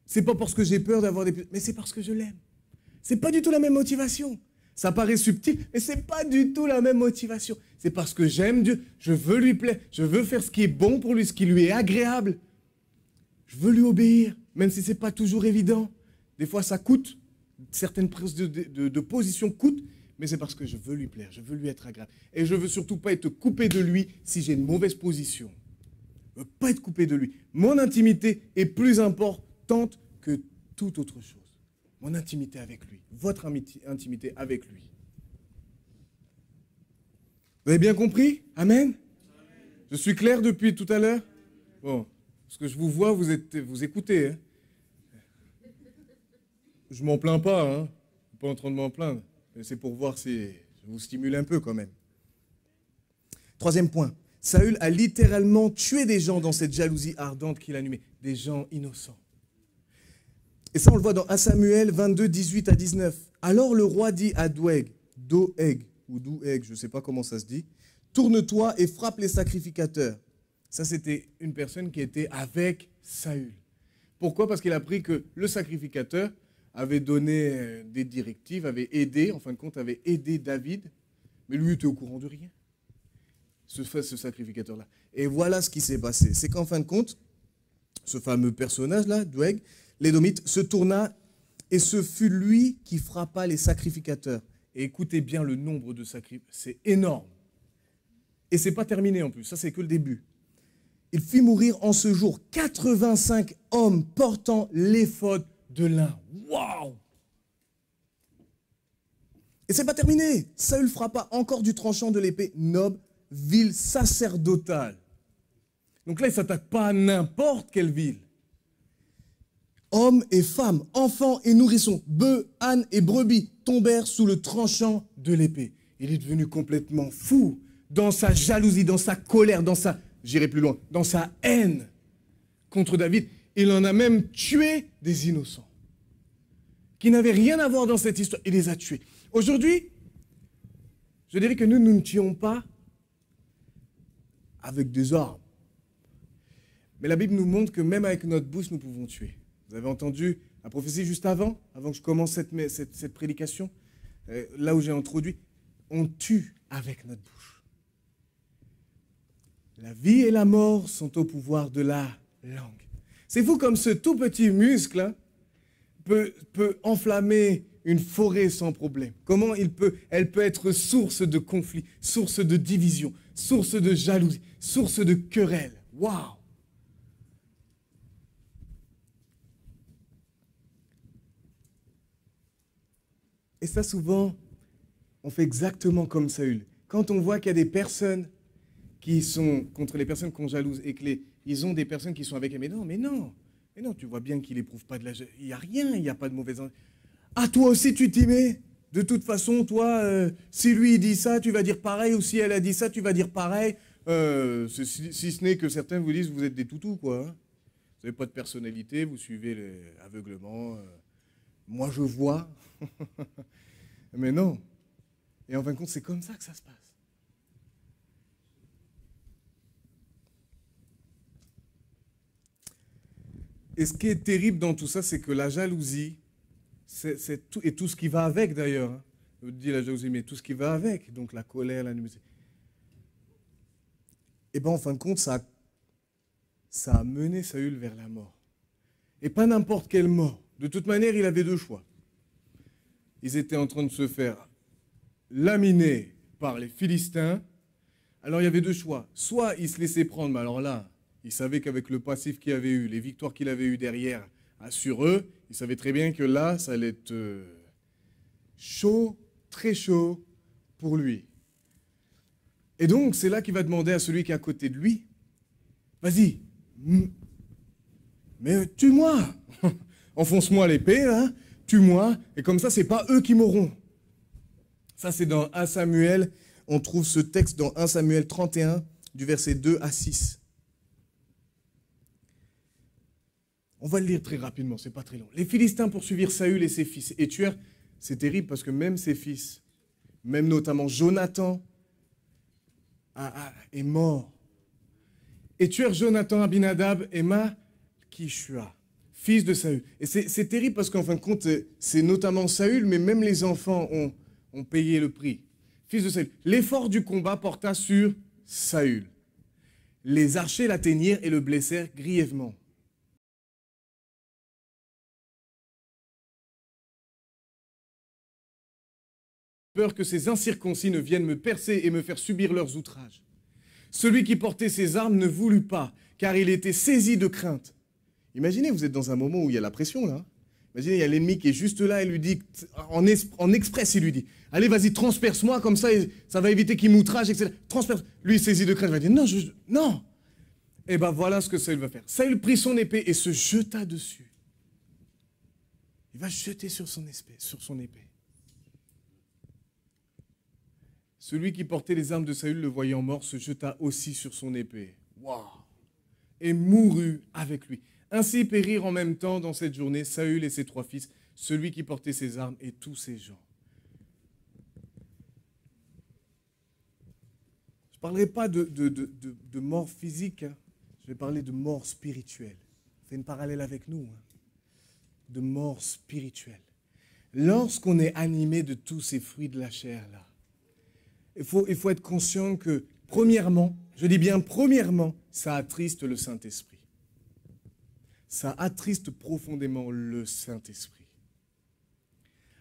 C'est pas parce que j'ai peur d'avoir des... mais c'est parce que je l'aime. C'est pas du tout la même motivation. Ça paraît subtil, mais c'est pas du tout la même motivation. C'est parce que j'aime Dieu, je veux lui plaire, je veux faire ce qui est bon pour lui, ce qui lui est agréable. Je veux lui obéir, même si ce n'est pas toujours évident. Des fois, ça coûte. Certaines prises de position coûtent, mais c'est parce que je veux lui plaire, je veux lui être agréable. Et je ne veux surtout pas être coupé de lui si j'ai une mauvaise position. Je ne veux pas être coupé de lui. Mon intimité est plus importante que toute autre chose. Mon intimité avec lui, votre intimité avec lui. Vous avez bien compris? Amen? Je suis clair depuis tout à l'heure? Bon. Parce que je vous vois, vous écoutez. Hein. Je ne m'en plains pas, hein. Je ne suis pas en train de m'en plaindre. Mais c'est pour voir si je vous stimule un peu quand même. Troisième point. Saül a littéralement tué des gens dans cette jalousie ardente qu'il allumait. Des gens innocents. Et ça, on le voit dans 1 Samuel 22, 18 à 19. Alors le roi dit à Doeg, je ne sais pas comment ça se dit, « Tourne-toi et frappe les sacrificateurs. » Ça, c'était une personne qui était avec Saül. Pourquoi? Parce qu'il a appris que le sacrificateur avait donné des directives, avait aidé, en fin de compte, avait aidé David, mais lui était au courant de rien, ce sacrificateur-là. Et voilà ce qui s'est passé. C'est qu'en fin de compte, ce fameux personnage-là, Doeg, l'Édomite, se tourna et ce fut lui qui frappa les sacrificateurs. Et écoutez bien le nombre de sacrificateurs, c'est énorme. Et ce n'est pas terminé en plus, ça c'est que le début. Il fit mourir en ce jour 85 hommes portant l'éphod de lin. Waouh! Et c'est pas terminé. Saül frappa encore du tranchant de l'épée Nob, ville sacerdotale. Donc là, il ne s'attaque pas à n'importe quelle ville. Hommes et femmes, enfants et nourrissons, bœufs, ânes et brebis tombèrent sous le tranchant de l'épée. Il est devenu complètement fou dans sa jalousie, dans sa colère, j'irai plus loin, dans sa haine contre David. Il en a même tué des innocents qui n'avaient rien à voir dans cette histoire. Il les a tués. Aujourd'hui, je dirais que nous ne tuons pas avec des armes. Mais la Bible nous montre que même avec notre bouche, nous pouvons tuer. Vous avez entendu la prophétie juste avant que je commence cette prédication, là où j'ai introduit, on tue avec notre bouche. La vie et la mort sont au pouvoir de la langue. C'est fou comme ce tout petit muscle hein, peut enflammer une forêt sans problème. Comment elle peut être source de conflit, source de division, source de jalousie, source de querelle. Waouh! Et ça, souvent, on fait exactement comme Saül. Quand on voit qu'il y a des personnes qui sont contre les personnes qu'on jalouse et qu'ils ont des personnes qui sont avec eux, mais non, tu vois bien qu'il n'éprouve pas de la jalousie. Il n'y a rien, il n'y a pas de mauvaise... Ah, toi aussi, tu t'y mets? De toute façon, toi, si lui il dit ça, tu vas dire pareil, ou si elle a dit ça, tu vas dire pareil. Si ce n'est que certains vous disent, vous êtes des toutous, quoi. Hein. Vous n'avez pas de personnalité, vous suivez aveuglement. Moi, je vois. Mais non. Et en fin de compte, c'est comme ça que ça se passe. Et ce qui est terrible dans tout ça, c'est que la jalousie, c'est tout, et tout ce qui va avec d'ailleurs. Hein. Je dis la jalousie, mais tout ce qui va avec. Donc la colère, l'animosité. Et bien en fin de compte, ça a mené Saül vers la mort. Et pas n'importe quelle mort. De toute manière, il avait deux choix. Ils étaient en train de se faire laminer par les Philistins. Alors il y avait deux choix. Soit il se laissait prendre, mais alors là, il savait qu'avec le passif qu'il avait eu, les victoires qu'il avait eues derrière sur eux, il savait très bien que là, ça allait être chaud, très chaud pour lui. Et donc, c'est là qu'il va demander à celui qui est à côté de lui, vas-y, mais tue-moi, enfonce-moi l'épée, hein, tue-moi, et comme ça, c'est pas eux qui mourront. Ça, c'est dans 1 Samuel, on trouve ce texte dans 1 Samuel 31, du verset 2 à 6. On va le lire très rapidement, c'est pas très long. Les Philistins poursuivirent Saül et ses fils et tuèrent. C'est terrible parce que même ses fils, même notamment Jonathan, est mort. Et tuèrent Jonathan, Abinadab et Malchishua, fils de Saül. Et c'est terrible parce qu'en fin de compte, c'est notamment Saül, mais même les enfants ont payé le prix. Fils de Saül. L'effort du combat porta sur Saül. Les archers l'atteignirent et le blessèrent grièvement. Peur que ces incirconcis ne viennent me percer et me faire subir leurs outrages. Celui qui portait ses armes ne voulut pas, car il était saisi de crainte. Imaginez, vous êtes dans un moment où il y a la pression, là. Imaginez, il y a l'ennemi qui est juste là et lui dit, en express, il lui dit, allez, vas-y, transperce-moi, comme ça va éviter qu'il m'outrage, etc. Transperce. Lui, saisi de crainte, il va dire, non. Et bien voilà ce que Saül va faire. Saül prit son épée et se jeta dessus. Il va jeter sur son épée. Celui qui portait les armes de Saül, le voyant mort, se jeta aussi sur son épée. Waouh! Et mourut avec lui. Ainsi périrent en même temps dans cette journée Saül et ses 3 fils, celui qui portait ses armes et tous ses gens. Je ne parlerai pas de mort physique, hein. Je vais parler de mort spirituelle. Fais une parallèle avec nous. Hein. De mort spirituelle. Lorsqu'on est animé de tous ces fruits de la chair là, il faut être conscient que, premièrement, je dis bien premièrement, ça attriste le Saint-Esprit. Ça attriste profondément le Saint-Esprit.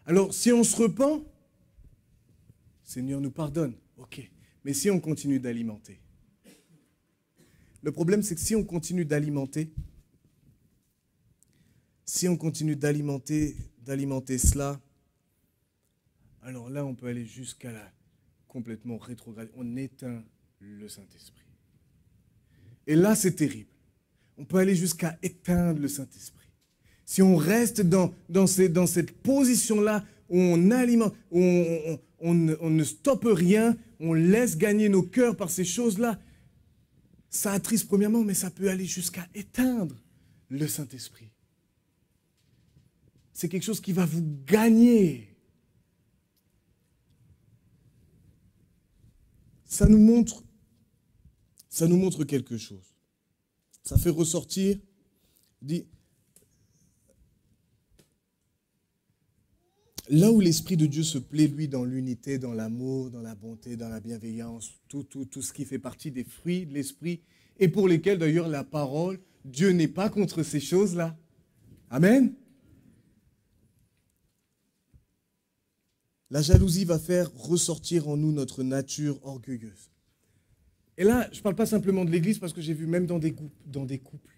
Alors, si on se repent, Seigneur nous pardonne, ok. Mais si on continue d'alimenter, le problème c'est que si on continue d'alimenter cela, alors là on peut aller jusqu'à la complètement rétrograde. On éteint le Saint-Esprit. Et là, c'est terrible. On peut aller jusqu'à éteindre le Saint-Esprit. Si on reste dans cette position-là, où on alimente, où on ne stoppe rien, on laisse gagner nos cœurs par ces choses-là, ça attriste premièrement, mais ça peut aller jusqu'à éteindre le Saint-Esprit. C'est quelque chose qui va vous gagner. Ça nous montre quelque chose. Ça fait ressortir, dit, là où l'Esprit de Dieu se plaît, lui, dans l'unité, dans l'amour, dans la bonté, dans la bienveillance, tout ce qui fait partie des fruits de l'Esprit, et pour lesquels, d'ailleurs, la parole, Dieu n'est pas contre ces choses-là. Amen. La jalousie va faire ressortir en nous notre nature orgueilleuse. Et là, je ne parle pas simplement de l'Église, parce que j'ai vu même dans des couples.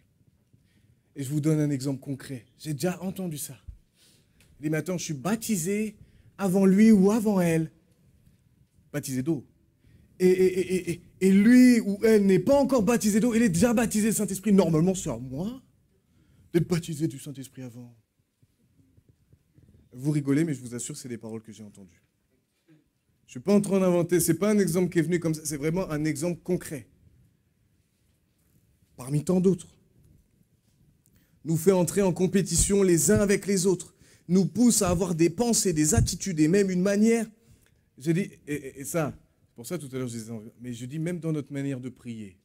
Et je vous donne un exemple concret. J'ai déjà entendu ça. Il dit, mais attends, je suis baptisé avant lui ou avant elle. Baptisé d'eau. Et lui ou elle n'est pas encore baptisé d'eau, il est déjà baptisé du Saint-Esprit. Normalement, c'est à moi d'être baptisé du Saint-Esprit avant. Vous rigolez, mais je vous assure, c'est des paroles que j'ai entendues. Je ne suis pas en train d'inventer, ce n'est pas un exemple qui est venu comme ça, c'est vraiment un exemple concret. Parmi tant d'autres. Nous fait entrer en compétition les uns avec les autres. Nous pousse à avoir des pensées, des attitudes et même une manière. Je dis, et ça, c'est pour ça tout à l'heure je disais, mais je dis même dans notre manière de prier.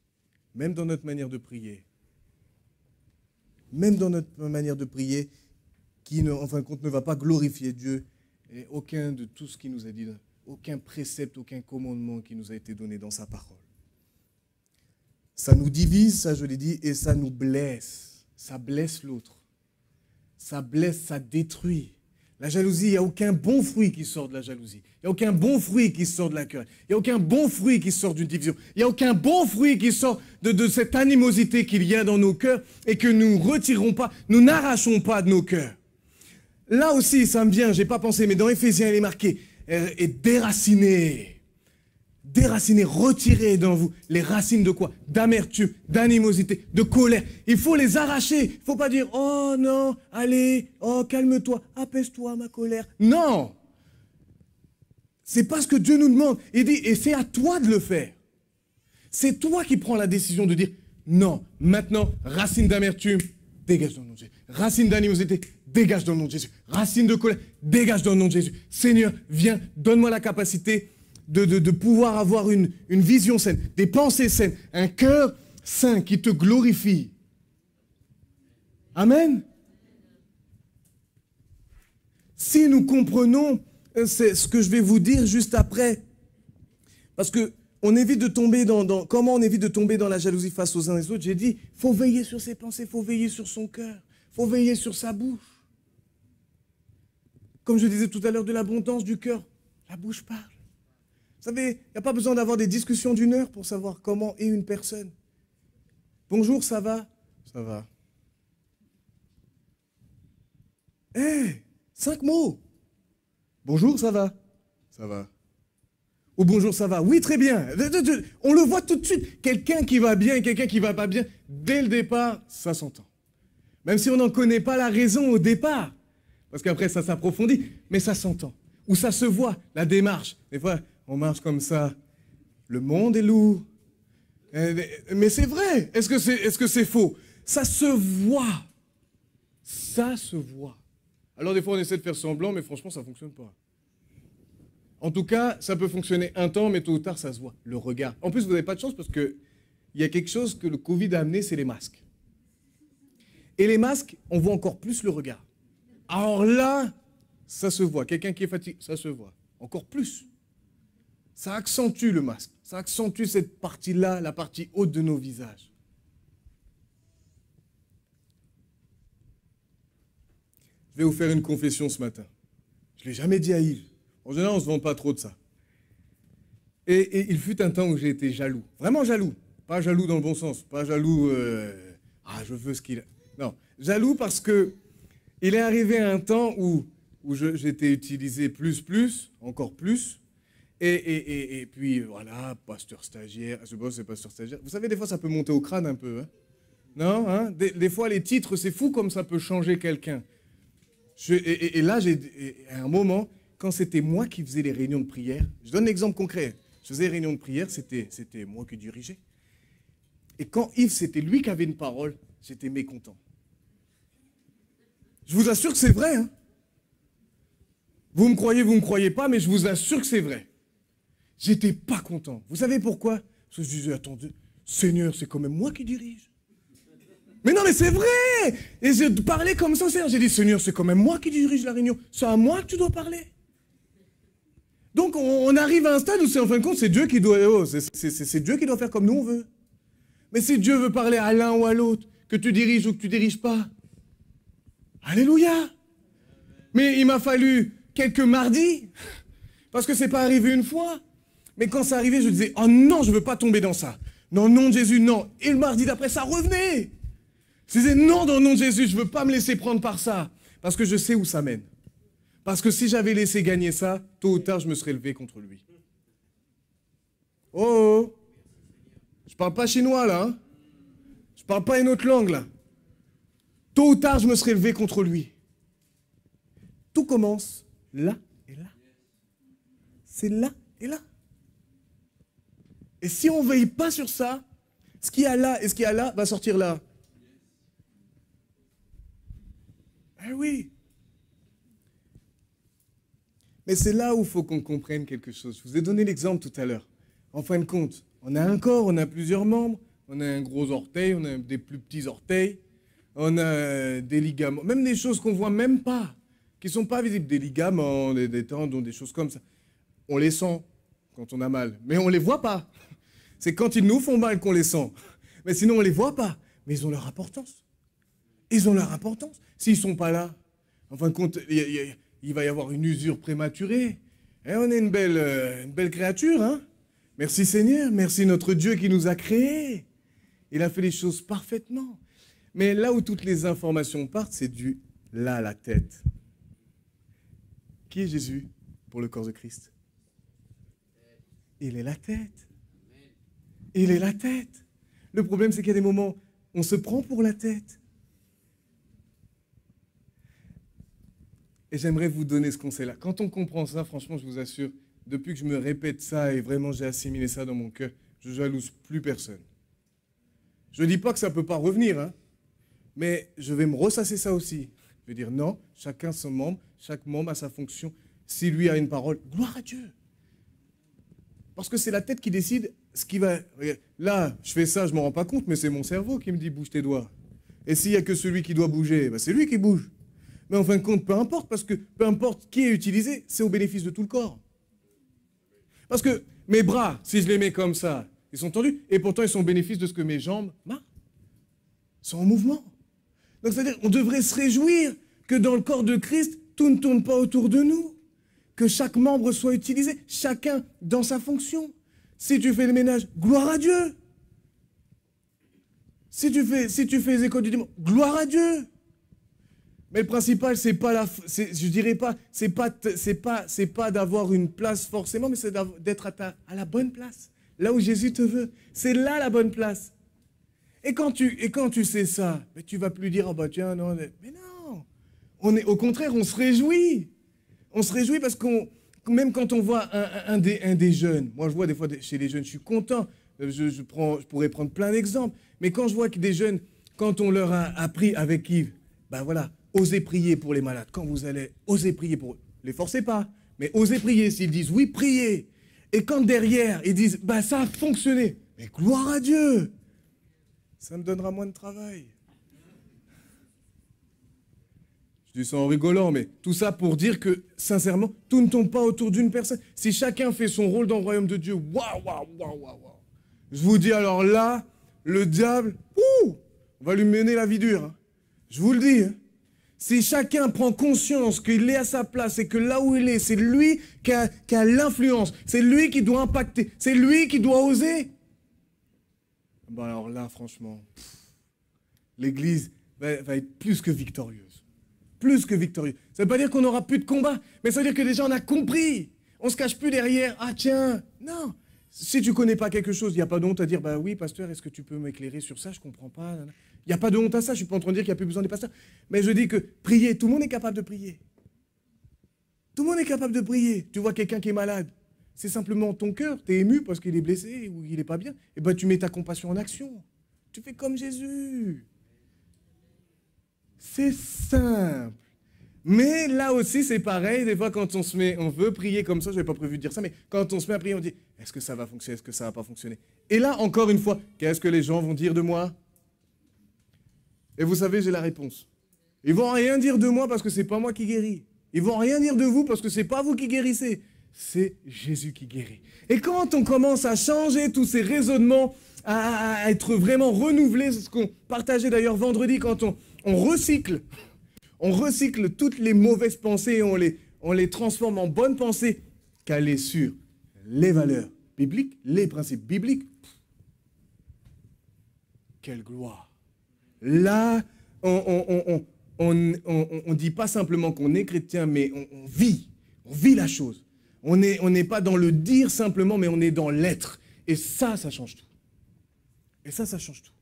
Même dans notre manière de prier. Même dans notre manière de prier, qui, en fin de compte, ne va pas glorifier Dieu. Et aucun de tout ce qu'il nous a dit, aucun précepte, aucun commandement qui nous a été donné dans sa parole. Ça nous divise, ça je l'ai dit, et ça nous blesse. Ça blesse l'autre. Ça blesse, ça détruit. La jalousie, il n'y a aucun bon fruit qui sort de la jalousie. Il n'y a aucun bon fruit qui sort de la querelle. Il n'y a aucun bon fruit qui sort d'une division. Il n'y a aucun bon fruit qui sort de cette animosité qu'il y a dans nos cœurs et que nous ne retirons pas, nous n'arrachons pas de nos cœurs. Là aussi, ça me vient, je n'ai pas pensé, mais dans Éphésiens, il est marqué, et déraciner, retirer dans vous les racines de quoi? D'amertume, d'animosité, de colère. Il faut les arracher. Il ne faut pas dire, oh non, allez, oh calme-toi, apaise-toi ma colère. Non! C'est pas ce que Dieu nous demande. Il dit, et c'est à toi de le faire. C'est toi qui prends la décision de dire, non, maintenant, racine d'amertume, dégage dans le nom de Jésus. Racine d'animosité, dégage dans le nom de Jésus. Racine de colère, dégage dans le nom de Jésus. Seigneur, viens, donne-moi la capacité de pouvoir avoir une vision saine, des pensées saines, un cœur saint qui te glorifie. Amen. Si nous comprenons, c'est ce que je vais vous dire juste après, parce que on évite de tomber comment on évite de tomber dans la jalousie face aux uns et aux autres. J'ai dit, il faut veiller sur ses pensées, il faut veiller sur son cœur, il faut veiller sur sa bouche. Comme je disais tout à l'heure, de l'abondance du cœur, la bouche parle. Vous savez, il n'y a pas besoin d'avoir des discussions d'une heure pour savoir comment est une personne. Bonjour, ça va? Ça va. 5 mots. Bonjour, ça va? Ça va. Ou bonjour, ça va? Oui, très bien. On le voit tout de suite. Quelqu'un qui va bien et quelqu'un qui ne va pas bien, dès le départ, ça s'entend. Même si on n'en connaît pas la raison au départ. Parce qu'après, ça s'approfondit. Mais ça s'entend. Ou ça se voit, la démarche. Des fois, on marche comme ça. Le monde est lourd. Mais c'est vrai. Est-ce que c'est faux? Ça se voit. Ça se voit. Alors des fois, on essaie de faire semblant, mais franchement, ça ne fonctionne pas. En tout cas, ça peut fonctionner un temps, mais tôt ou tard, ça se voit. Le regard. En plus, vous n'avez pas de chance parce qu'il y a quelque chose que le Covid a amené, c'est les masques. Et les masques, on voit encore plus le regard. Alors là, ça se voit. Quelqu'un qui est fatigué, ça se voit. Encore plus. Ça accentue le masque. Ça accentue cette partie-là, la partie haute de nos visages. Je vais vous faire une confession ce matin. Je ne l'ai jamais dit à Yves. En général, on ne se vante pas trop de ça. Et il fut un temps où j'ai été jaloux. Vraiment jaloux. Pas jaloux dans le bon sens. Pas jaloux, je veux ce qu'il a. Non, jaloux parce que il est arrivé un temps où j'étais utilisé plus, encore plus. Et puis, voilà, pasteur stagiaire. Je sais pas si c'est pasteur stagiaire. Vous savez, des fois, ça peut monter au crâne un peu. Hein? Non, hein? Des fois, les titres, c'est fou comme ça peut changer quelqu'un. Et là, à un moment, quand c'était moi qui faisais les réunions de prière, je donne un exemple concret. Je faisais les réunions de prière, c'était moi qui dirigeais. Et quand Yves, c'était lui qui avait une parole, j'étais mécontent. Je vous assure que c'est vrai. Hein? Vous me croyez pas, mais je vous assure que c'est vrai. J'étais pas content. Vous savez pourquoi? Parce que je disais, attendez, Seigneur, c'est quand même moi qui dirige. Mais non, mais c'est vrai! Et je parlais comme ça, j'ai dit, Seigneur, c'est quand même moi qui dirige la réunion. C'est à moi que tu dois parler. Donc, on arrive à un stade où, en fin de compte, c'est Dieu qui doit, c'est Dieu qui doit faire comme nous on veut. Mais si Dieu veut parler à l'un ou à l'autre, que tu diriges ou que tu diriges pas, alléluia! Mais il m'a fallu quelques mardis, parce que c'est pas arrivé une fois. Mais quand ça arrivait, je disais, oh non, je veux pas tomber dans ça. Non, non de Jésus, non. Et le mardi d'après, ça revenait. Je disais, non, dans le nom de Jésus, je veux pas me laisser prendre par ça. Parce que je sais où ça mène. Parce que si j'avais laissé gagner ça, tôt ou tard, je me serais levé contre lui. Oh, je parle pas chinois, là. Hein? Je parle pas une autre langue, là. Tôt ou tard, je me serais levé contre lui. Tout commence là et là. C'est là et là. Et si on ne veille pas sur ça, ce qu'il y a là et ce qu'il y a là va sortir là. Eh oui. Mais c'est là où il faut qu'on comprenne quelque chose. Je vous ai donné l'exemple tout à l'heure. En fin de compte, on a un corps, on a plusieurs membres, on a un gros orteil, on a des plus petits orteils, on a des ligaments, même des choses qu'on ne voit même pas, qui ne sont pas visibles, des ligaments, des tendons, des choses comme ça. On les sent quand on a mal, mais on ne les voit pas. C'est quand ils nous font mal qu'on les sent. Mais sinon, on ne les voit pas. Mais ils ont leur importance. Ils ont leur importance. S'ils ne sont pas là, en fin de compte, il va y avoir une usure prématurée. Et on est une belle créature, hein? Merci Seigneur, merci notre Dieu qui nous a créés. Il a fait les choses parfaitement. Mais là où toutes les informations partent, c'est du là, la tête. Qui est Jésus pour le corps de Christ? Il est la tête. Il est la tête. Le problème, c'est qu'il y a des moments, on se prend pour la tête. Et j'aimerais vous donner ce conseil-là. Quand on comprend ça, franchement, je vous assure, depuis que je me répète ça et vraiment j'ai assimilé ça dans mon cœur, je jalouse plus personne. Je ne dis pas que ça ne peut pas revenir, hein, mais je vais me ressasser ça aussi. Je vais dire non, chacun son membre, chaque membre a sa fonction. Si lui a une parole, gloire à Dieu. Parce que c'est la tête qui décide ce qui va... Là, je fais ça, je ne m'en rends pas compte, mais c'est mon cerveau qui me dit bouge tes doigts. Et s'il n'y a que celui qui doit bouger, ben c'est lui qui bouge. Mais en fin de compte, peu importe, parce que peu importe qui est utilisé, c'est au bénéfice de tout le corps. Parce que mes bras, si je les mets comme ça, ils sont tendus, et pourtant ils sont au bénéfice de ce que mes jambes sont en mouvement. Donc c'est-à-dire, on devrait se réjouir que dans le corps de Christ, tout ne tourne pas autour de nous. Que chaque membre soit utilisé, chacun dans sa fonction. Si tu fais le ménage, gloire à Dieu. Si tu fais les écoles du dimanche, gloire à Dieu. Mais le principal, c'est pas je dirais pas, c'est pas d'avoir une place forcément, mais c'est d'être à la bonne place, là où Jésus te veut. C'est là la bonne place. Et quand tu sais ça, mais tu vas plus dire, oh bah tiens, non, mais non. Au contraire, on se réjouit. On se réjouit parce même quand on voit un des jeunes, moi je vois des fois chez les jeunes, je suis content, je pourrais prendre plein d'exemples, mais quand je vois que des jeunes, quand on leur a appris avec Yves, ben voilà, osez prier pour les malades, quand vous allez oser prier pour eux, ne les forcez pas, mais osez prier, s'ils disent oui, priez, et quand derrière ils disent, ben ça a fonctionné, mais gloire à Dieu, ça me donnera moins de travail. Je dis ça en rigolant, mais tout ça pour dire que, sincèrement, tout ne tombe pas autour d'une personne. Si chacun fait son rôle dans le royaume de Dieu, waouh. Je vous dis alors là, le diable, on va lui mener la vie dure. Hein. Je vous le dis. Hein. Si chacun prend conscience qu'il est à sa place et que là où il est, c'est lui qui a l'influence, c'est lui qui doit impacter, c'est lui qui doit oser. Ben alors là, franchement, l'Église va être plus que victorieuse. Plus que victorieux. Ça ne veut pas dire qu'on n'aura plus de combat, mais ça veut dire que déjà on a compris. On ne se cache plus derrière, ah tiens, non. Si tu ne connais pas quelque chose, il n'y a pas de honte à dire, bah oui, pasteur, est-ce que tu peux m'éclairer sur ça? Je ne comprends pas. Il n'y a pas de honte à ça, je ne suis pas en train de dire qu'il n'y a plus besoin des pasteurs. Mais je dis que prier, tout le monde est capable de prier. Tout le monde est capable de prier. Tu vois quelqu'un qui est malade, c'est simplement ton cœur, tu es ému parce qu'il est blessé ou il n'est pas bien. Et bien tu mets ta compassion en action. Tu fais comme Jésus. C'est simple. Mais là aussi, c'est pareil. Des fois, quand on veut prier comme ça, je n'avais pas prévu de dire ça, mais quand on se met à prier, on dit, est-ce que ça va fonctionner, est-ce que ça ne va pas fonctionner? Et là, encore une fois, qu'est-ce que les gens vont dire de moi? Et vous savez, j'ai la réponse. Ils ne vont rien dire de moi parce que ce n'est pas moi qui guéris. Ils ne vont rien dire de vous parce que ce n'est pas vous qui guérissez. C'est Jésus qui guérit. Et quand on commence à changer tous ces raisonnements, à être vraiment renouvelés, c'est ce qu'on partageait d'ailleurs vendredi, quand on recycle toutes les mauvaises pensées, on les transforme en bonnes pensées, calées sur les valeurs bibliques, les principes bibliques. Quelle gloire! Là, on ne dit pas simplement qu'on est chrétien, mais on vit la chose. On n'est pas dans le dire simplement, mais on est dans l'être. Et ça change tout. Et ça change tout.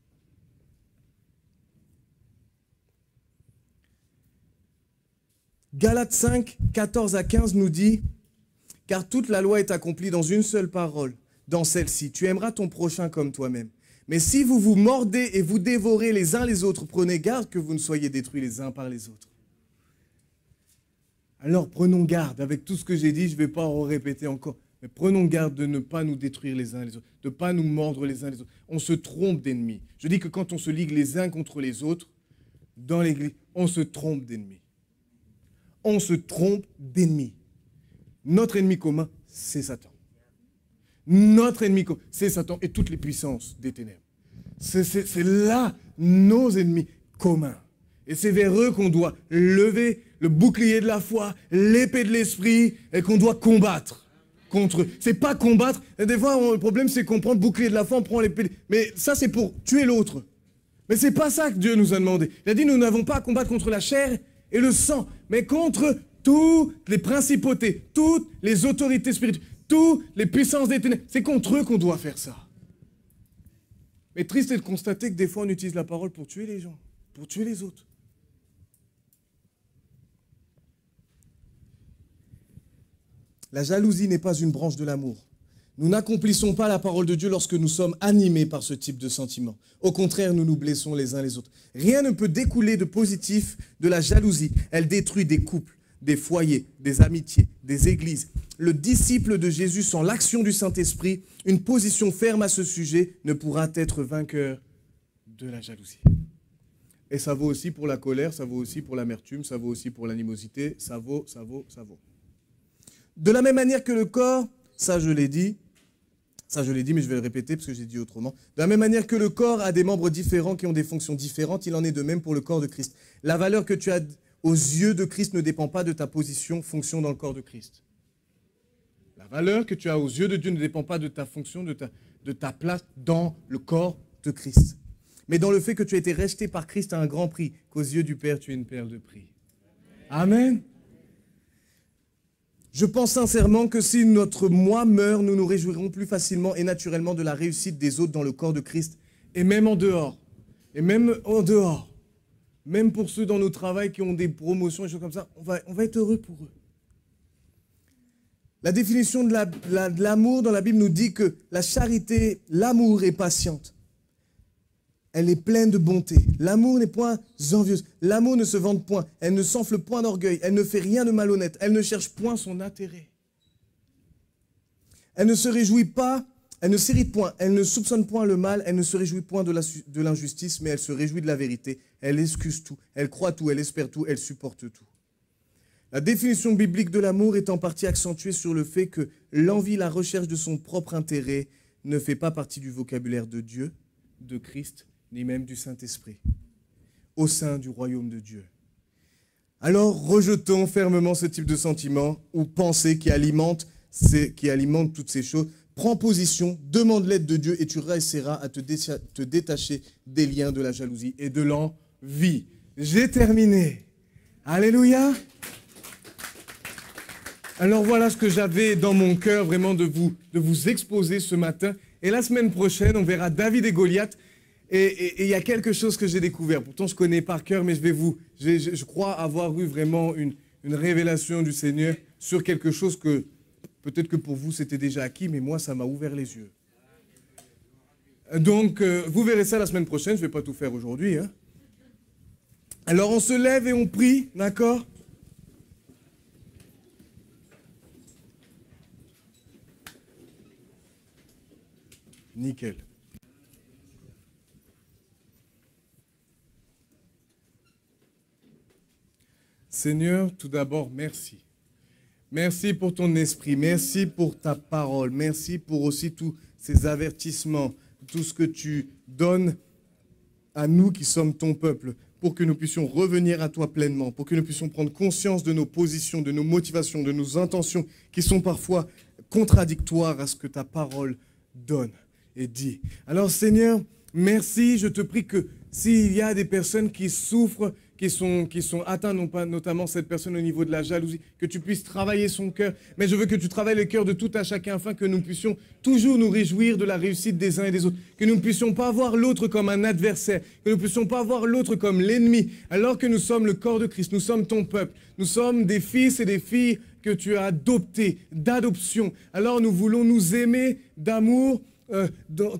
Galates 5, 14 à 15 nous dit, « Car toute la loi est accomplie dans une seule parole, dans celle-ci, tu aimeras ton prochain comme toi-même. Mais si vous vous mordez et vous dévorez les uns les autres, prenez garde que vous ne soyez détruits les uns par les autres. » Alors prenons garde, avec tout ce que j'ai dit, je ne vais pas en répéter encore, mais prenons garde de ne pas nous détruire les uns les autres, de ne pas nous mordre les uns les autres. On se trompe d'ennemis. Je dis que quand on se ligue les uns contre les autres, dans l'église, on se trompe d'ennemis. On se trompe d'ennemis. Notre ennemi commun, c'est Satan. Notre ennemi commun, c'est Satan et toutes les puissances des ténèbres. C'est là nos ennemis communs. Et c'est vers eux qu'on doit lever le bouclier de la foi, l'épée de l'esprit, et qu'on doit combattre contre eux. C'est pas combattre. Et des fois, le problème, c'est qu'on prend le bouclier de la foi, on prend l'épée. Mais ça, c'est pour tuer l'autre. Mais c'est pas ça que Dieu nous a demandé. Il a dit, nous n'avons pas à combattre contre la chair et le sang, mais contre toutes les principautés, toutes les autorités spirituelles, toutes les puissances des ténèbres. C'est contre eux qu'on doit faire ça. Mais triste est de constater que des fois, on utilise la parole pour tuer les gens, pour tuer les autres. La jalousie n'est pas une branche de l'amour. Nous n'accomplissons pas la parole de Dieu lorsque nous sommes animés par ce type de sentiment. Au contraire, nous nous blessons les uns les autres. Rien ne peut découler de positif de la jalousie. Elle détruit des couples, des foyers, des amitiés, des églises. Le disciple de Jésus, sans l'action du Saint-Esprit, une position ferme à ce sujet, ne pourra être vainqueur de la jalousie. Et ça vaut aussi pour la colère, ça vaut aussi pour l'amertume, ça vaut aussi pour l'animosité, ça vaut. De la même manière que le corps, ça je l'ai dit, mais je vais le répéter parce que j'ai dit autrement. De la même manière que le corps a des membres différents qui ont des fonctions différentes, il en est de même pour le corps de Christ. La valeur que tu as aux yeux de Christ ne dépend pas de ta position, fonction dans le corps de Christ. La valeur que tu as aux yeux de Dieu ne dépend pas de ta fonction, de ta place dans le corps de Christ. Mais dans le fait que tu as été racheté par Christ à un grand prix, qu'aux yeux du Père, tu es une perle de prix. Amen. Je pense sincèrement que si notre moi meurt, nous nous réjouirons plus facilement et naturellement de la réussite des autres dans le corps de Christ, et même en dehors. Même pour ceux dans nos travails qui ont des promotions et des choses comme ça, on va être heureux pour eux. La définition de l'amour dans la Bible nous dit que la charité, l'amour est patiente. Elle est pleine de bonté. L'amour n'est point envieuse. L'amour ne se vante point. Elle ne s'enfle point d'orgueil. Elle ne fait rien de malhonnête. Elle ne cherche point son intérêt. Elle ne se réjouit pas. Elle ne s'irrite point. Elle ne soupçonne point le mal. Elle ne se réjouit point de l'injustice, mais elle se réjouit de la vérité. Elle excuse tout. Elle croit tout. Elle espère tout. Elle supporte tout. La définition biblique de l'amour est en partie accentuée sur le fait que l'envie, la recherche de son propre intérêt ne fait pas partie du vocabulaire de Dieu, de Christ, ni même du Saint-Esprit, au sein du royaume de Dieu. Alors, rejetons fermement ce type de sentiment ou pensée qui alimente toutes ces choses. Prends position, demande l'aide de Dieu et tu réussiras à te détacher des liens de la jalousie et de l'envie. J'ai terminé. Alléluia. Alors voilà ce que j'avais dans mon cœur vraiment de vous exposer ce matin. Et la semaine prochaine, on verra David et Goliath. Et il y a quelque chose que j'ai découvert. Pourtant, je connais par cœur, mais je crois avoir eu vraiment une révélation du Seigneur sur quelque chose que peut-être que pour vous, c'était déjà acquis, mais moi, ça m'a ouvert les yeux. Donc, vous verrez ça la semaine prochaine. Je ne vais pas tout faire aujourd'hui. Hein. Alors, on se lève et on prie, d'accord ? Nickel. Seigneur, tout d'abord, merci. Merci pour ton esprit, merci pour ta parole, merci pour aussi tous ces avertissements, tout ce que tu donnes à nous qui sommes ton peuple, pour que nous puissions revenir à toi pleinement, pour que nous puissions prendre conscience de nos positions, de nos motivations, de nos intentions qui sont parfois contradictoires à ce que ta parole donne et dit. Alors Seigneur, merci, je te prie que s'il y a des personnes qui souffrent, qui sont atteints, non pas notamment cette personne au niveau de la jalousie, que tu puisses travailler son cœur. Mais je veux que tu travailles le cœur de tout à chacun afin que nous puissions toujours nous réjouir de la réussite des uns et des autres. Que nous ne puissions pas voir l'autre comme un adversaire, que nous ne puissions pas voir l'autre comme l'ennemi, alors que nous sommes le corps de Christ, nous sommes ton peuple, nous sommes des fils et des filles que tu as adoptés, d'adoption. Alors nous voulons nous aimer d'amour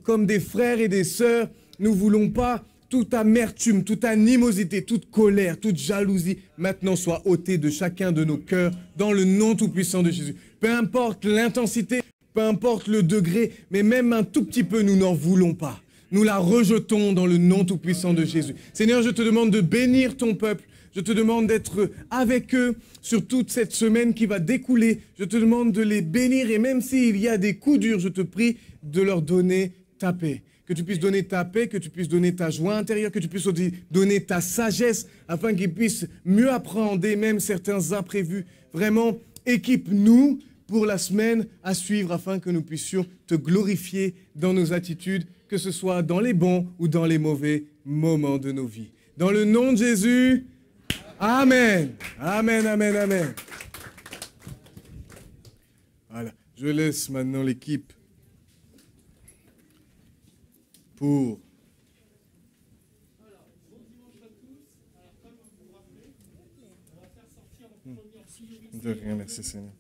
comme des frères et des sœurs. Nous ne voulons pas toute amertume, toute animosité, toute colère, toute jalousie, maintenant soit ôtée de chacun de nos cœurs dans le nom tout-puissant de Jésus. Peu importe l'intensité, peu importe le degré, mais même un tout petit peu, nous n'en voulons pas. Nous la rejetons dans le nom tout-puissant de Jésus. Seigneur, je te demande de bénir ton peuple. Je te demande d'être avec eux sur toute cette semaine qui va découler. Je te demande de les bénir et même s'il y a des coups durs, je te prie de leur donner ta paix. Que tu puisses donner ta paix, que tu puisses donner ta joie intérieure, que tu puisses donner ta sagesse, afin qu'ils puissent mieux appréhender même certains imprévus. Vraiment, équipe-nous pour la semaine à suivre, afin que nous puissions te glorifier dans nos attitudes, que ce soit dans les bons ou dans les mauvais moments de nos vies. Dans le nom de Jésus, Amen. Amen, amen, amen. Voilà, je laisse maintenant l'équipe pour... De rien, merci Seigneur.